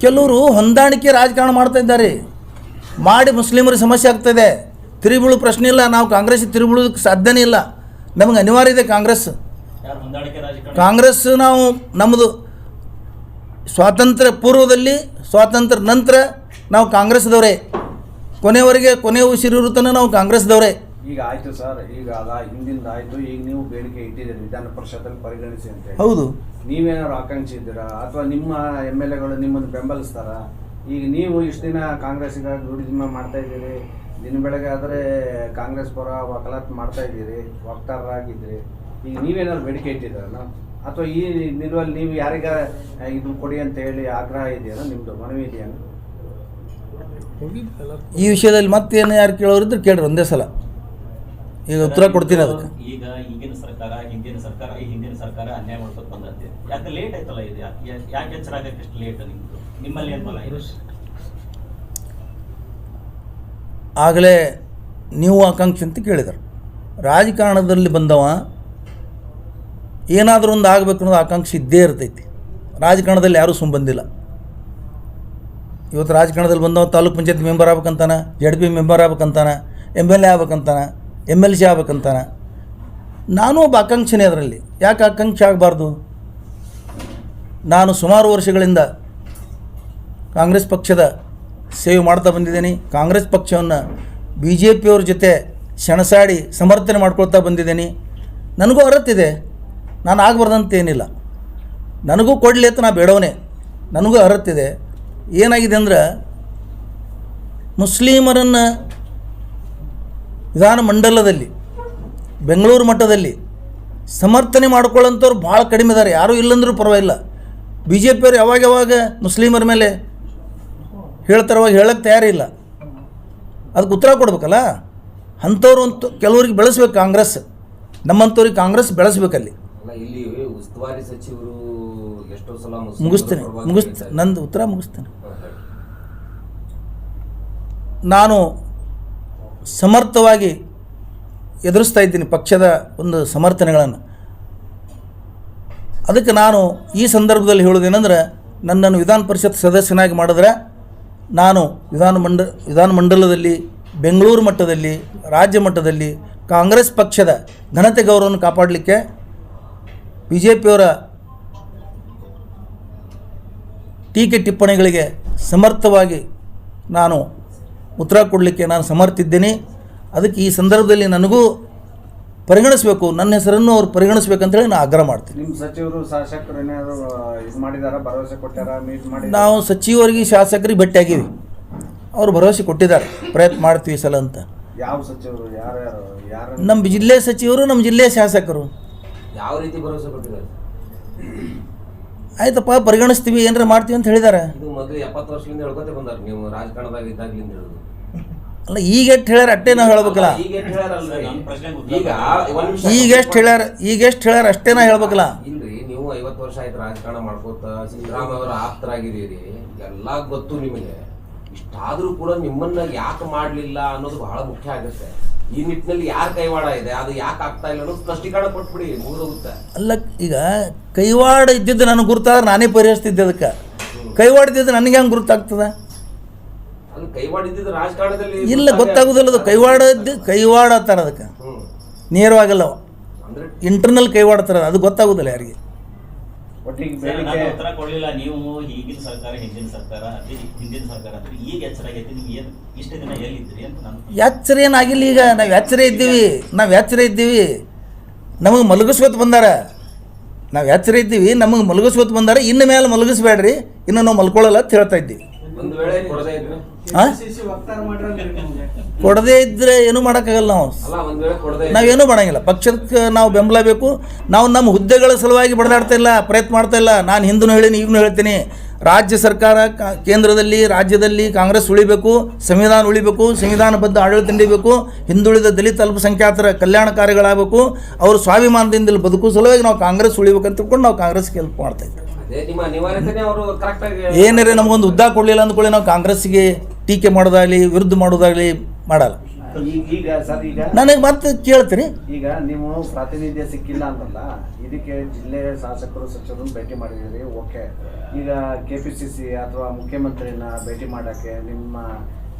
ಕೆಲವರು ಹೊಂದಾಣಿಕೆ ರಾಜಕಾರಣ ಮಾಡ್ತಾ ಇದ್ದಾರೆ, ಮಾಡಿ ಮುಸ್ಲಿಮರ ಸಮಸ್ಯೆ ಆಗ್ತಾಯಿದೆ. ತಿರುಬೀಳು ಪ್ರಶ್ನೆ ಇಲ್ಲ, ನಾವು ಕಾಂಗ್ರೆಸ್ಸಿಗೆ ತಿರುಬೀಳೋದಕ್ಕೆ ಸಾಧ್ಯನೇ ಇಲ್ಲ. ನಮಗೆ ಅನಿವಾರ್ಯ ಇದೆ ಕಾಂಗ್ರೆಸ್. ನಾವು ನಮ್ಮದು ಸ್ವಾತಂತ್ರ್ಯ ಪೂರ್ವದಲ್ಲಿ, ಸ್ವಾತಂತ್ರ್ಯ ನಂತರ ನಾವು ಕಾಂಗ್ರೆಸ್ದವರೇ, ಕೊನೆಯವರೆಗೆ ಕೊನೆ ಉಸಿರಿರುತ್ತಾನೆ ನಾವು ಕಾಂಗ್ರೆಸ್ದವರೇ. ಈಗ ಆಯ್ತು ಸರ್, ಈಗ ಅದ ಹಿಂದಿಂದ ಆಯ್ತು, ಈಗ ನೀವು ಬೇಡಿಕೆ ಇಟ್ಟಿದ್ದೀರಿ ವಿಧಾನ ಪರಿಷತ್ತಲ್ಲಿ ಪರಿಗಣಿಸಿ ಅಂತ ಹೇಳಿ. ಹೌದು, ನೀವೇನಾದ್ರು ಆಕಾಂಕ್ಷಿ ಇದ್ದೀರಾ ಅಥವಾ ನಿಮ್ಮ MLAಗಳು ನಿಮ್ಮನ್ನು ಬೆಂಬಲಿಸ್ತಾರ? ಈಗ ನೀವು ಇಷ್ಟು ದಿನ ಕಾಂಗ್ರೆಸ್ಸಿಗಾಗಿ ದುಡಿಮೆ ಮಾಡ್ತಾ ಇದ್ದೀರಿ, ದಿನ ಬೆಳಗ್ಗೆ ಆದರೆ ಕಾಂಗ್ರೆಸ್ ಪರ ವಕಾಲತ್ ಮಾಡ್ತಾ ಇದ್ದೀರಿ, ವಕ್ತಾರರಾಗಿದ್ದೀರಿ. ಈಗ ನೀವೇನಾದ್ರು ಬೇಡಿಕೆ ಇಟ್ಟಿದ್ದೀರಲ್ಲ, ಅಥವಾ ಈ ನಿಲುವಲ್ಲಿ ನೀವು ಯಾರಿಗ ಇದು ಕೊಡಿ ಅಂತ ಹೇಳಿ ಆಗ್ರಹ ಇದೆಯಲ್ಲ, ನಿಮ್ಮದು ಮನವಿ ಇದೆಯಲ್ಲ? ಈ ವಿಷಯದಲ್ಲಿ ಮತ್ತೇನು ಯಾರು ಕೇಳೋರಿದ್ರೆ ಕೇಳ್ರಿ ಒಂದೇ ಸಲ, ಈಗ ಉತ್ತರ ಕೊಡ್ತೀನಿ ಅದಕ್ಕೆ. ಈಗ ಹಿಂದಿನ ಸರ್ಕಾರ ಅನ್ಯಾಯ ಮಾಡ್ಕೊಂಡು ಬಂದಂತೆ, ಯಾಕೆ ಲೇಟ್ ಆಯ್ತಲ್ಲ ಇದು? ಯಾಕೆ ಎಚ್ಚರಾಗಕ್ಕೆ ಎಷ್ಟು ಲೇಟ್? ನಿಮ್ಮಲ್ಲಿ ಏನು ಬಲ ಇದೆ? ಆಗಲೇ ನೀವು ಆಕಾಂಕ್ಷಿ ಅಂತ ಕೇಳಿದರು. ರಾಜಕಾರಣದಲ್ಲಿ ಬಂದವ ಏನಾದರೂ ಒಂದು ಆಗಬೇಕು ಅನ್ನೋದು ಆಕಾಂಕ್ಷೆ ಇದ್ದೇ ಇರ್ತೈತಿ. ರಾಜಕಾರಣದಲ್ಲಿ ಯಾರೂ ಸುಮ್ಮ ಬಂದಿಲ್ಲ. ಇವತ್ತು ರಾಜಕಾರಣದಲ್ಲಿ ಬಂದವ ತಾಲೂಕ್ ಪಂಚಾಯತ್ ಮೆಂಬರ್ ಆಗ್ಬೇಕಂತಾನೆ, ZP ಮೆಂಬರ್ ಆಗ್ಬೇಕಂತಾನೆ, MLA ಆಗ್ಬೇಕಂತಾನೆ, MLC ಆಗ್ಬೇಕಂತಾನೆ. ನಾನು ಒಬ್ಬ ಆಕಾಂಕ್ಷಿನೇ ಅದರಲ್ಲಿ. ಯಾಕೆ ಆಕಾಂಕ್ಷೆ ಆಗಬಾರ್ದು? ನಾನು ಸುಮಾರು ವರ್ಷಗಳಿಂದ ಕಾಂಗ್ರೆಸ್ ಪಕ್ಷದ ಸೇವೆ ಮಾಡ್ತಾ ಬಂದಿದ್ದೀನಿ. ಕಾಂಗ್ರೆಸ್ ಪಕ್ಷವನ್ನು BJP ಅವ್ರ ಜೊತೆ ಸೆಣಸಾಡಿ ಸಮರ್ಥನೆ ಮಾಡ್ಕೊಳ್ತಾ ಬಂದಿದ್ದೀನಿ. ನನಗೂ ಅರ್ಹತೆ ನಾನು ಆಗಬಾರ್ದಂತೇನಿಲ್ಲ. ನನಗೂ ಕೊಡಲಿ ಅಂತ ನಾ ಬೇಡವನೇ, ನನಗೂ ಅರ್ಹತೆ. ಏನಾಗಿದೆ ಅಂದ್ರೆ, ಮುಸ್ಲಿಮರನ್ನು ವಿಧಾನ ಮಂಡಲದಲ್ಲಿ ಬೆಂಗಳೂರು ಮಟ್ಟದಲ್ಲಿ ಸಮರ್ಥನೆ ಮಾಡ್ಕೊಳ್ಳೋಂಥವ್ರು ಭಾಳ ಕಡಿಮೆ ಇದ್ದಾರೆ. ಯಾರೂ ಇಲ್ಲಂದ್ರೂ ಪರವಾಗಿಲ್ಲ. BJP ಅವ್ರು ಯಾವಾಗ ಮುಸ್ಲಿಮರ ಮೇಲೆ ಹೇಳ್ತಾರವಾಗ ಹೇಳೋಕ್ಕೆ ತಯಾರಿಲ್ಲ. ಅದಕ್ಕೆ ಉತ್ತರ ಕೊಡ್ಬೇಕಲ್ಲ. ಅಂಥವ್ರು ಅಂತೂ ಕೆಲವ್ರಿಗೆ ಬೆಳೆಸ್ಬೇಕು ಕಾಂಗ್ರೆಸ್. ನಮ್ಮಂಥವ್ರಿಗೆ ಕಾಂಗ್ರೆಸ್ ಬೆಳೆಸ್ಬೇಕಲ್ಲಿ. ಅಲ್ಲ, ಇಲ್ಲಿ ಉಸ್ತುವಾರಿ ಸಚಿವರು ಎಷ್ಟೋ ಸಲ ಮುಗಿಸ್ತೇನೆ ನಂದು ಉತ್ತರ ಮುಗಿಸ್ತೇನೆ. ನಾನು ಸಮರ್ಥವಾಗಿ ಎದುರಿಸ್ತಾ ಇದ್ದೀನಿ ಪಕ್ಷದ ಒಂದು ಸಮರ್ಥನೆಗಳನ್ನು. ಅದಕ್ಕೆ ನಾನು ಈ ಸಂದರ್ಭದಲ್ಲಿ ಹೇಳೋದೇನೆಂದರೆ, ನನ್ನನ್ನು ವಿಧಾನ ಪರಿಷತ್ ಸದಸ್ಯನಾಗಿ ಮಾಡಿದ್ರೆ ನಾನು ವಿಧಾನಮಂಡಲದಲ್ಲಿ, ಬೆಂಗಳೂರು ಮಟ್ಟದಲ್ಲಿ, ರಾಜ್ಯ ಮಟ್ಟದಲ್ಲಿ ಕಾಂಗ್ರೆಸ್ ಪಕ್ಷದ ಘನತೆ ಗೌರವವನ್ನು ಕಾಪಾಡಲಿಕ್ಕೆ ಬಿ ಜೆ ಪಿಯವರ ಟೀಕೆ ಟಿಪ್ಪಣಿಗಳಿಗೆ ಸಮರ್ಥವಾಗಿ ನಾನು ಉತ್ತರ ಕೊಡಲಿಕ್ಕೆ ನಾನು ಸಮರ್ಥಿದ್ದೇನೆ. ಅದಕ್ಕೆ ಈ ಸಂದರ್ಭದಲ್ಲಿ ನನಗೂ ಪರಿಗಣಿಸಬೇಕು, ನನ್ನ ಹೆಸರನ್ನು ಅವ್ರು ಪರಿಗಣಿಸ್ಬೇಕಂತೇಳಿ ನಾನು ಆಗ್ರಹ ಮಾಡ್ತೀನಿ. ನಿಮ್ಮ ಸಚಿವರು ಶಾಸಕರು ಏನಾದ್ರು ಇದು ಮಾಡಿದಾರ, ಭರವಸೆ ಕೊಟ್ಟಾರ, ಮೀಟ್ ಮಾಡಿ? ನಾವು ಸಚಿವರಿಗೆ ಶಾಸಕರಿಗೆ ಭೇಟಿಯಾಗೀವಿ, ಅವರು ಭರವಸೆ ಕೊಟ್ಟಿದ್ದಾರೆ, ಪ್ರಯತ್ನ ಮಾಡ್ತೀವಿ ಈ ಸಲ ಅಂತ. ಯಾವ ಸಚಿವರು? ಯಾರು? ನಮ್ಮ ಜಿಲ್ಲೆ ಸಚಿವರು, ನಮ್ಮ ಜಿಲ್ಲೆಯ ಶಾಸಕರು. ಯಾವ ರೀತಿ ಭರವಸೆ ಕೊಟ್ಟಿದ್ದಾರೆ? ಆಯ್ತಪ್ಪ ಪರಿಗಣಿಸ್ತೀವಿ, ಏನಾರ ಮಾಡ್ತೀವಿ ಅಂತ ಹೇಳಿದ್ದಾರೆ. ಇದು ಮೊದಲು 70 ವರ್ಷದಿಂದ ಹೇಳ್ಕೊತ ಬಂದಾರ, ನೀವು ರಾಜಕಾರಣದಾಗ ಇದ್ದಾಗ್ಲಿಂದ ಹೇಳೋದು. ಅಲ್ಲ, ಈಗ ಎಷ್ಟು ಹೇಳ್ಯಾರ ಅಷ್ಟೇ ನಾವು ಹೇಳ್ಬೇಕಲ್ಲ. ಈಗ ಎಷ್ಟು ಹೇಳ್ಯಾರ ಅಷ್ಟೇ ನಾವು ಹೇಳ್ಬೇಕಲ್ಲ. ಇಲ್ರಿ, ನೀವು 50 ವರ್ಷ ಆಯ್ತು ರಾಜಕಾರಣ ಮಾಡ್ಕೋತ, ಸಿದ್ದರಾಮಯ್ಯ ಅವರ ಆಪ್ತರಾಗಿದ್ದೀರಿ, ಎಲ್ಲ ಗೊತ್ತು ನಿಮಗೆ. ಇಷ್ಟಾದ್ರೂ ಕೂಡ ನಿಮ್ಮನ್ನ ಯಾಕೆ ಮಾಡಲಿಲ್ಲ ಅನ್ನೋದು ಬಹಳ ಮುಖ್ಯ ಆಗುತ್ತೆ. ಈ ನಿಟ್ಟಿನಲ್ಲಿ ಯಾರ ಕೈವಾಡ ಇದೆ, ಅದು ಯಾಕೆ ಆಗ್ತಾ ಇಲ್ಲ ಅನ್ನೋದು ಸ್ಪಷ್ಟೀಕರಣ ಕೊಟ್ಬಿಡಿ, ಮುಗಿದೋಗುತ್ತೆ. ಅಲ್ಲ, ಈಗ ಕೈವಾಡ ಇದ್ದಿದ್ದು ನನಗೆ ಗುರುತಾದ್ರೆ ನಾನೇ ಪರಿಹರಿಸ್ತಿದ್ದೆ. ಅದಕ್ಕೆ ಕೈವಾಡ ಇದ್ದಿದ್ದು ನನಗೆ ಹೆಂಗೆ ಗುರುತಾಗ್ತದೆ? ಅದು ಕೈವಾಡ ಇದ್ದಿದ್ದು ರಾಜಕಾರಣದಲ್ಲಿ ಇಲ್ಲ, ಗೊತ್ತಾಗೋದಿಲ್ಲ. ಅದು ಕೈವಾಡ ಅಂತಾರೆ ಅದಕ್ಕೆ, ನೇರವಾಗಿಲ್ಲ, ಇಂಟರ್ನಲ್ ಕೈವಾಡ ಥರ, ಅದು ಗೊತ್ತಾಗೋದಿಲ್ಲ ಯಾರಿಗೆ. ಉತ್ತರ ಕೊಡಲಿಲ್ಲ ನೀವು. ಈಗಿನ ಸರ್ಕಾರ, ಹಿಂದಿನ ಸರ್ಕಾರ, ಹಿಂದಿನ ಸರ್ಕಾರ ಅಂದ್ರೆ ಈಗ ಎಚ್ಚರ ಆಗೈತಿ. ನೀವು ಏನು ಇಷ್ಟು ದಿನ ಎಲ್ಲಿದ್ರಿ ಅಂತ ನಾನು ಎಚ್ಚರ ಏನಾಗಿಲ್ಲ. ಈಗ ನಾವು ಎಚ್ಚರ ಇದ್ದೀವಿ, ನಮಗೆ ಮಲಗಿಸ್ಕೊತ ಬಂದಾರ. ನಾವು ಎಚ್ಚರ ಇದ್ದೀವಿ, ನಮಗೆ ಮಲಗಿಸ್ಕೊತ ಬಂದಾರ. ಇನ್ನು ಮೇಲೆ ಮಲಗಿಸ್ಬೇಡ್ರಿ, ಇನ್ನು ನಾವು ಮಲ್ಕೊಳ್ಳಲ್ಲ ಅಂತ ಹೇಳ್ತಾ ಇದ್ದೀವಿ. ಒಂದು ವೇಳೆ ಕೊಡದೇ ಇದ್ರೆ ಕೊಡದೇ ಇದ್ರೆ ಏನೂ ಮಾಡೋಕ್ಕಾಗಲ್ಲ. ನಾವೇನೂ ಮಾಡೋಂಗಿಲ್ಲ. ಪಕ್ಷಕ್ಕೆ ನಾವು ಬೆಂಬಲ ಬೇಕು. ನಾವು ನಮ್ಮ ಹುದ್ದೆಗಳ ಸಲುವಾಗಿ ಬಡದಾಡ್ತಾ ಇಲ್ಲ, ಪ್ರಯತ್ನ ಮಾಡ್ತಾ ಇಲ್ಲ. ನಾನು ಹಿಂದೂ ಹೇಳೀನಿ, ಈಗಲೂ ಹೇಳ್ತೀನಿ, ರಾಜ್ಯ ಸರ್ಕಾರ, ಕೇಂದ್ರದಲ್ಲಿ, ರಾಜ್ಯದಲ್ಲಿ ಕಾಂಗ್ರೆಸ್ ಉಳಿಬೇಕು, ಸಂವಿಧಾನ ಉಳಿಬೇಕು, ಸಂವಿಧಾನಬದ್ಧ ಆಡಳಿತ ನೀಡಬೇಕು, ಹಿಂದುಳಿದ ದಲಿತ ಅಲ್ಪಸಂಖ್ಯಾತರ ಕಲ್ಯಾಣ ಕಾರ್ಯಗಳಾಗಬೇಕು, ಅವರು ಸ್ವಾಭಿಮಾನದಿಂದ ಬದುಕು ಸಲುವಾಗಿ ನಾವು ಕಾಂಗ್ರೆಸ್ ಉಳಿಬೇಕಂತ ತಿಳ್ಕೊಂಡು ನಾವು ಕಾಂಗ್ರೆಸ್ಗೆ ಹೆಲ್ಪ್ ಮಾಡ್ತಾ ಇದ್ದೀವಿ. ಏನಾರೇ ನಮಗೊಂದು ಹುದ್ದ ಕೊಡಲಿಲ್ಲ ಅಂದ್ಕೊಳ್ಳಿ ನಾವು ಕಾಂಗ್ರೆಸ್ಸಿಗೆ ಟೀಕೆ ಮಾಡೋದಾಗಲಿ, ವಿರುದ್ಧ ಮಾಡೋದಾಗಲಿ ಮಾಡಲ್ಲ. ನನಗೆ ಮತ್ತೆ ಕೇಳ್ತೀರಿ, ಈಗ ನೀವು ಪ್ರಾತಿನಿಧ್ಯ ಸಿಕ್ಕಿಲ್ಲ ಅಂತಲ್ಲ, ಇದಕ್ಕೆ ಜಿಲ್ಲೆಯ ಶಾಸಕರು ಸಚಿವರನ್ನು ಭೇಟಿ ಮಾಡಿದ್ದೀರಿ, ಓಕೆ. ಈಗ KPCC ಅಥವಾ ಮುಖ್ಯಮಂತ್ರಿನ ಭೇಟಿ ಮಾಡೋಕ್ಕೆ ನಿಮ್ಮ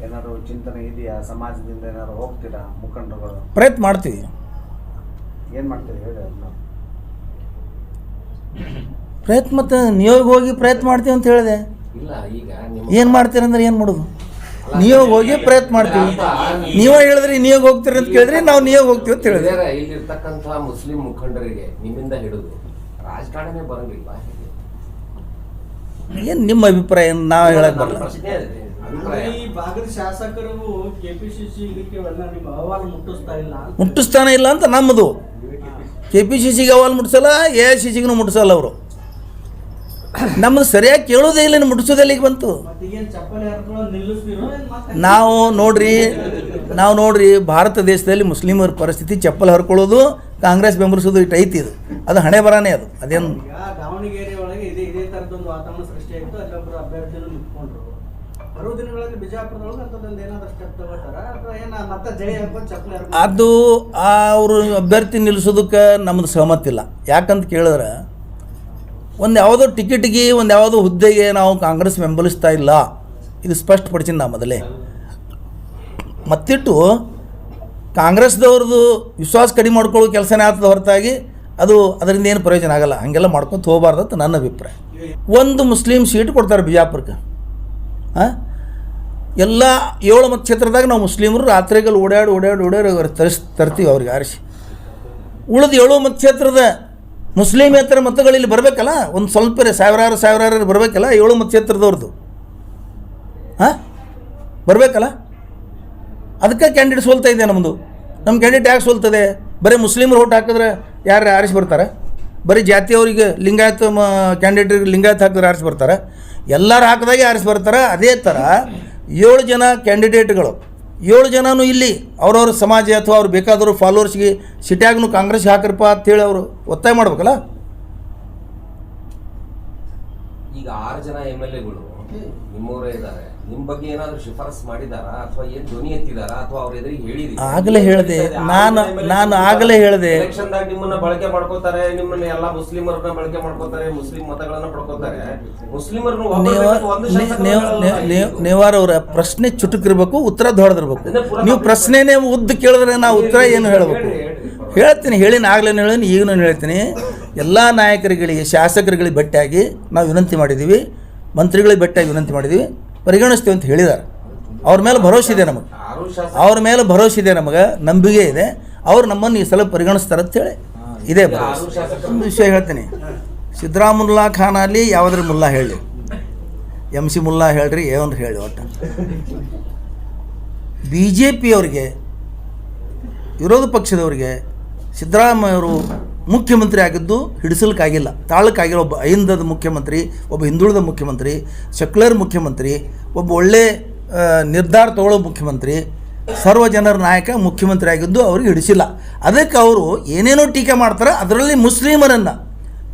ಏನಾದ್ರು ಚಿಂತನೆ ಇದೆಯಾ? ಸಮಾಜದಿಂದ ಏನಾದ್ರು ಹೋಗ್ತೀರಾ ಮುಖಂಡರುಗಳು? ಪ್ರಯತ್ನ ಮಾಡ್ತೀವಿ. ಏನು ಮಾಡ್ತೀರಿ ಹೇಳಿ ಅದನ್ನ? ಪ್ರಯತ್ನ ಮತ್ತೆ ನಿಯೋಗ ಹೋಗಿ ಪ್ರಯತ್ನ ಮಾಡ್ತೀವಿ ಅಂತ ಹೇಳಿದೆ. ಏನು ಮಾಡ್ತೀರಂದ್ರೆ ಏನು ಮಾಡೋದು? ನಿಯೋಗ ಹೋಗಿ ಪ್ರಯತ್ನ ಮಾಡ್ತೀವಿ. ನೀವೇ ಹೇಳಿದ್ರಿ ನಿಯೋಗ ಹೋಗ್ತೀರಿ ಅಂತ ಕೇಳಿದ್ರಿ, ನಾವು ನಿಯೋಗ ಹೋಗ್ತೀವಿ ಅಂತ ಹೇಳಿದ್ರೆ. ಇಲ್ಲಿರ್ತಕ್ಕಂಥ ಮುಸ್ಲಿಂ ಮುಖಂಡರಿಗೆ ನಿಮ್ಮಿಂದ ಹಿಡಿದು ರಾಜಕಾರಣನೇ ಬರಂಗಿಲ್ಲ. ಏನು ನಿಮ್ಮ ಅಭಿಪ್ರಾಯ? ನಾವು ಹೇಳಕ್ ಬರಲ್ಲ. ಮುಟ್ಟಿಸ್ತಾನೆ ಇಲ್ಲ ಅಂತ ನಮ್ಮದು. KPCCಗೆ ಅಹವಾಲು ಮುಟ್ಟಿಸಲ್ಲ, AICCಗೂ ಮುಟ್ಟಿಸಲ್ಲ ಅವರು. ನಮ್ಮದು ಸರಿಯಾಗಿ ಕೇಳೋದೇ ಇಲ್ಲ, ಮುಟ್ಟಿಸೋದೆಲ್ಲ ಈಗ ಬಂತು. ನಾವು ನೋಡ್ರಿ ಭಾರತ ದೇಶದಲ್ಲಿ ಮುಸ್ಲಿಮರ ಪರಿಸ್ಥಿತಿ ಚಪ್ಪಲ್ ಹರ್ಕೊಳ್ಳೋದು, ಕಾಂಗ್ರೆಸ್ ಬೆಂಬಲಿಸೋದು ಇಟ್ಟು ಐತಿ. ಅದು ಹಣೆ ಬರಾನೇ. ಅದೇನು ದಾವಣಗೆರೆ ಒಳಗೆ ಇದೇ ತರದೊಂದು ವಾತಾವರಣ ಸೃಷ್ಟಿ ಆಯಿತು. ಅಲ್ಲೊಬ್ಬರು ಅಭ್ಯರ್ಥಿಯನ್ನು ನಿಂತ್ಕೊಂಡ್ರು. ಬರುವ ದಿನಗಳಲ್ಲಿ ಬಿಜಾಪುರದೊಳಗೆ ಅಂತದೊಂದು ಏನಾದ್ರು ಸ್ಟೆಪ್ ತಗೋತಾರ ಅಥವಾ ಏನ ಮತ್ತೆ ಜೈ ಹಾಕೊಂಡು ಚಪ್ಪಲಿ ಅದು ಅವರು ಅಭ್ಯರ್ಥಿ ನಿಲ್ಲಿಸೋದಕ್ಕೆ ನಮ್ಮದು ಸಹಮತ ಇಲ್ಲ. ಯಾಕಂತ ಕೇಳಿದ್ರೆ, ಒಂದು ಯಾವುದೋ ಟಿಕೆಟ್ಗೆ, ಒಂದು ಯಾವುದೋ ಹುದ್ದೆಗೆ ನಾವು ಕಾಂಗ್ರೆಸ್ ಬೆಂಬಲಿಸ್ತಾ ಇಲ್ಲ. ಇದು ಸ್ಪಷ್ಟಪಡಿಸಿದ ನಾ ಮೊದಲೇ. ಮತ್ತಿಟ್ಟು ಕಾಂಗ್ರೆಸ್ದವ್ರದ್ದು ವಿಶ್ವಾಸ ಕಡಿಮೆ ಮಾಡ್ಕೊಳ್ಳೋ ಕೆಲಸನೇ ಆಗ್ತದೆ ಹೊರತಾಗಿ ಅದರಿಂದ ಏನು ಪ್ರಯೋಜನ ಆಗಲ್ಲ. ಹಾಗೆಲ್ಲ ಮಾಡ್ಕೊತ ಹೋಗಬಾರ್ದು ಅಂತ ನನ್ನ ಅಭಿಪ್ರಾಯ. ಒಂದು ಮುಸ್ಲಿಂ ಸೀಟ್ ಕೊಡ್ತಾರೆ ಬಿಜಾಪುರಕ್ಕೆ. ಎಲ್ಲ 7 ಮತಕ್ಷೇತ್ರದಾಗ ನಾವು ಮುಸ್ಲಿಮರು ರಾತ್ರಿಗಳು ಓಡಾಡಿ ತರ್ತೀವಿ ಅವ್ರಿಗೆ ಆರಿಸಿ. ಉಳಿದ 7 ಮತಕ್ಷೇತ್ರದ ಮುಸ್ಲಿಮೇತರ ಮತಗಳು ಇಲ್ಲಿ ಬರಬೇಕಲ್ಲ, ಒಂದು ಸ್ವಲ್ಪ ಸಾವಿರಾರು ಬರಬೇಕಲ್ಲ 7 ಮತಕ್ಷೇತ್ರದವ್ರದ್ದು. ಬರಬೇಕಲ್ಲ, ಅದಕ್ಕೆ ಕ್ಯಾಂಡಿಡೇಟ್ ಸೋಲ್ತಾ ಇದೆ ನಮ್ಮದು. ನಮ್ಮ ಕ್ಯಾಂಡಿಡೇಟ್ ಯಾಕೆ ಸೋಲ್ತದೆ? ಬರೀ ಮುಸ್ಲಿಮರು ಓಟ್ ಹಾಕಿದ್ರೆ ಯಾರು ಆರಿಸಿ ಬರ್ತಾರೆ? ಬರೀ ಜಾತಿಯವರಿಗೆ ಲಿಂಗಾಯತ ಕ್ಯಾಂಡಿಡೇಟ್ರಿಗೆ ಲಿಂಗಾಯತ ಹಾಕಿದ್ರೆ ಆರಿಸಿ ಬರ್ತಾರೆ? ಎಲ್ಲರೂ ಹಾಕಿದಾಗೆ ಆರಿಸಿ ಬರ್ತಾರೆ. ಅದೇ ಥರ 7 ಜನ ಕ್ಯಾಂಡಿಡೇಟ್ಗಳು, 7 ಜನನೂ ಇಲ್ಲಿ ಅವ್ರವ್ರ ಸಮಾಜ ಅಥವಾ ಅವ್ರು ಬೇಕಾದವರು ಫಾಲೋವರ್ಸ್ಗೆ ಸಿಟ್ಯಾಗೂ ಕಾಂಗ್ರೆಸ್ ಹಾಕ್ರಪ್ಪ ಅಂತೇಳಿ ಅವರು ಒತ್ತಾಯ ಮಾಡ್ಬೇಕಲ್ಲ. ಈಗ 6 ಜನ MLAಗಳು ನಿಮ್ಮವರೇ ಇದ್ದಾರೆ. ನಿಮ್ಮ ಬಗ್ಗೆ ಏನಾದರೂ ಶಿಫಾರಸು ಮಾಡಿದಾರಾ ಅಥವಾ ಏನು ಧ್ವನಿ ಎತ್ತಿದಾರಾ ಅಥವಾ ಅವ್ರ ಎದುರಿಗೆ ಹೇಳಿದೀವಿ? ಆಗಲೇ ಹೇಳಿದೆ ನಾನು ಆಗಲೇ ಹೇಳಿದೆ. ಎಲೆಕ್ಷನ್ದಾಗ ನಿಮ್ಮನ್ನ ಬಳಕೆ ಮಾಡ್ಕೋತಾರೆ, ನಿಮ್ಮನ್ನ ಎಲ್ಲಾ ಮುಸ್ಲಿಮರನ್ನ ಬಳಕೆ ಮಾಡ್ಕೋತಾರೆ, ಮುಸ್ಲಿಂ ಮತಗಳನ್ನ ಪಡ್ಕೋತಾರೆ. ಮುಸ್ಲಿಮರನ್ನು ನೀವಾರವ್ರ ಪ್ರಶ್ನೆ ಚುಟುಕಿರ್ಬೇಕು, ಉತ್ತರ ದೊಡ್ಡದಿರ್ಬೇಕು. ನೀವು ಪ್ರಶ್ನೆನೇ ಉದ್ದ ಕೇಳಿದ್ರೆ ನಾವು ಉತ್ತರ ಏನು ಹೇಳಬೇಕು? ಹೇಳ್ತೀನಿ, ಆಗ್ಲೇನು ಹೇಳೀನಿ, ಈಗಲೂ ಹೇಳ್ತೀನಿ. ಎಲ್ಲ ನಾಯಕರುಗಳಿಗೆ, ಶಾಸಕರುಗಳಿಗೆ ಭೇಟಿಯಾಗಿ ನಾವು ವಿನಂತಿ ಮಾಡಿದ್ದೀವಿ, ಮಂತ್ರಿಗಳಿಗೆ ಭೇಟಿಯಾಗಿ ವಿನಂತಿ ಮಾಡಿದ್ದೀವಿ, ಪರಿಗಣಿಸ್ತೀವಿ ಅಂತ ಹೇಳಿದ್ದಾರೆ. ಅವ್ರ ಮೇಲೆ ಭರವಸೆ ಇದೆ ನಮಗೆ, ನಮಗೆ ನಂಬಿಕೆ ಇದೆ. ಅವ್ರು ನಮ್ಮನ್ನು ಈ ಸಲ ಪರಿಗಣಿಸ್ತಾರೆ ಅಂತೇಳಿ ಇದೇ ಭರವಸೆ. ಒಂದು ವಿಷಯ ಹೇಳ್ತೀನಿ, ಸಿದ್ದರಾಮುಲ್ಲಾ ಖಾನ್ ಅಲ್ಲಿ ಯಾವುದ್ರ ಮುಲ್ಲಾ ಹೇಳಿ, MC ಮುಲ್ಲಾ ಹೇಳ್ರಿ, ಏನಂದ್ರೆ ಹೇಳಿ. ಒಟ್ಟು BJP ಅವರಿಗೆ, ವಿರೋಧ ಪಕ್ಷದವರಿಗೆ ಸಿದ್ದರಾಮಯ್ಯವರು ಮುಖ್ಯಮಂತ್ರಿ ಆಗಿದ್ದು ಹಿಡಿಸಲಿಕ್ಕಾಗಿಲ್ಲ, ತಾಳಕ್ಕಾಗಿಲ್ಲ. ಒಬ್ಬ ಅಹಿಂದದ ಮುಖ್ಯಮಂತ್ರಿ, ಒಬ್ಬ ಹಿಂದುಳಿದ ಮುಖ್ಯಮಂತ್ರಿ, ಸೆಕ್ಯುಲರ್ ಮುಖ್ಯಮಂತ್ರಿ, ಒಬ್ಬ ಒಳ್ಳೆ ನಿರ್ಧಾರ ತಗೊಳ್ಳೋ ಮುಖ್ಯಮಂತ್ರಿ, ಸರ್ವ ಜನರ ನಾಯಕ ಮುಖ್ಯಮಂತ್ರಿ ಆಗಿದ್ದು ಅವ್ರಿಗೆ ಹಿಡಿಸಿಲ್ಲ. ಅದಕ್ಕೆ ಅವರು ಏನೇನೋ ಟೀಕೆ ಮಾಡ್ತಾರೆ. ಅದರಲ್ಲಿ ಮುಸ್ಲಿಮರನ್ನು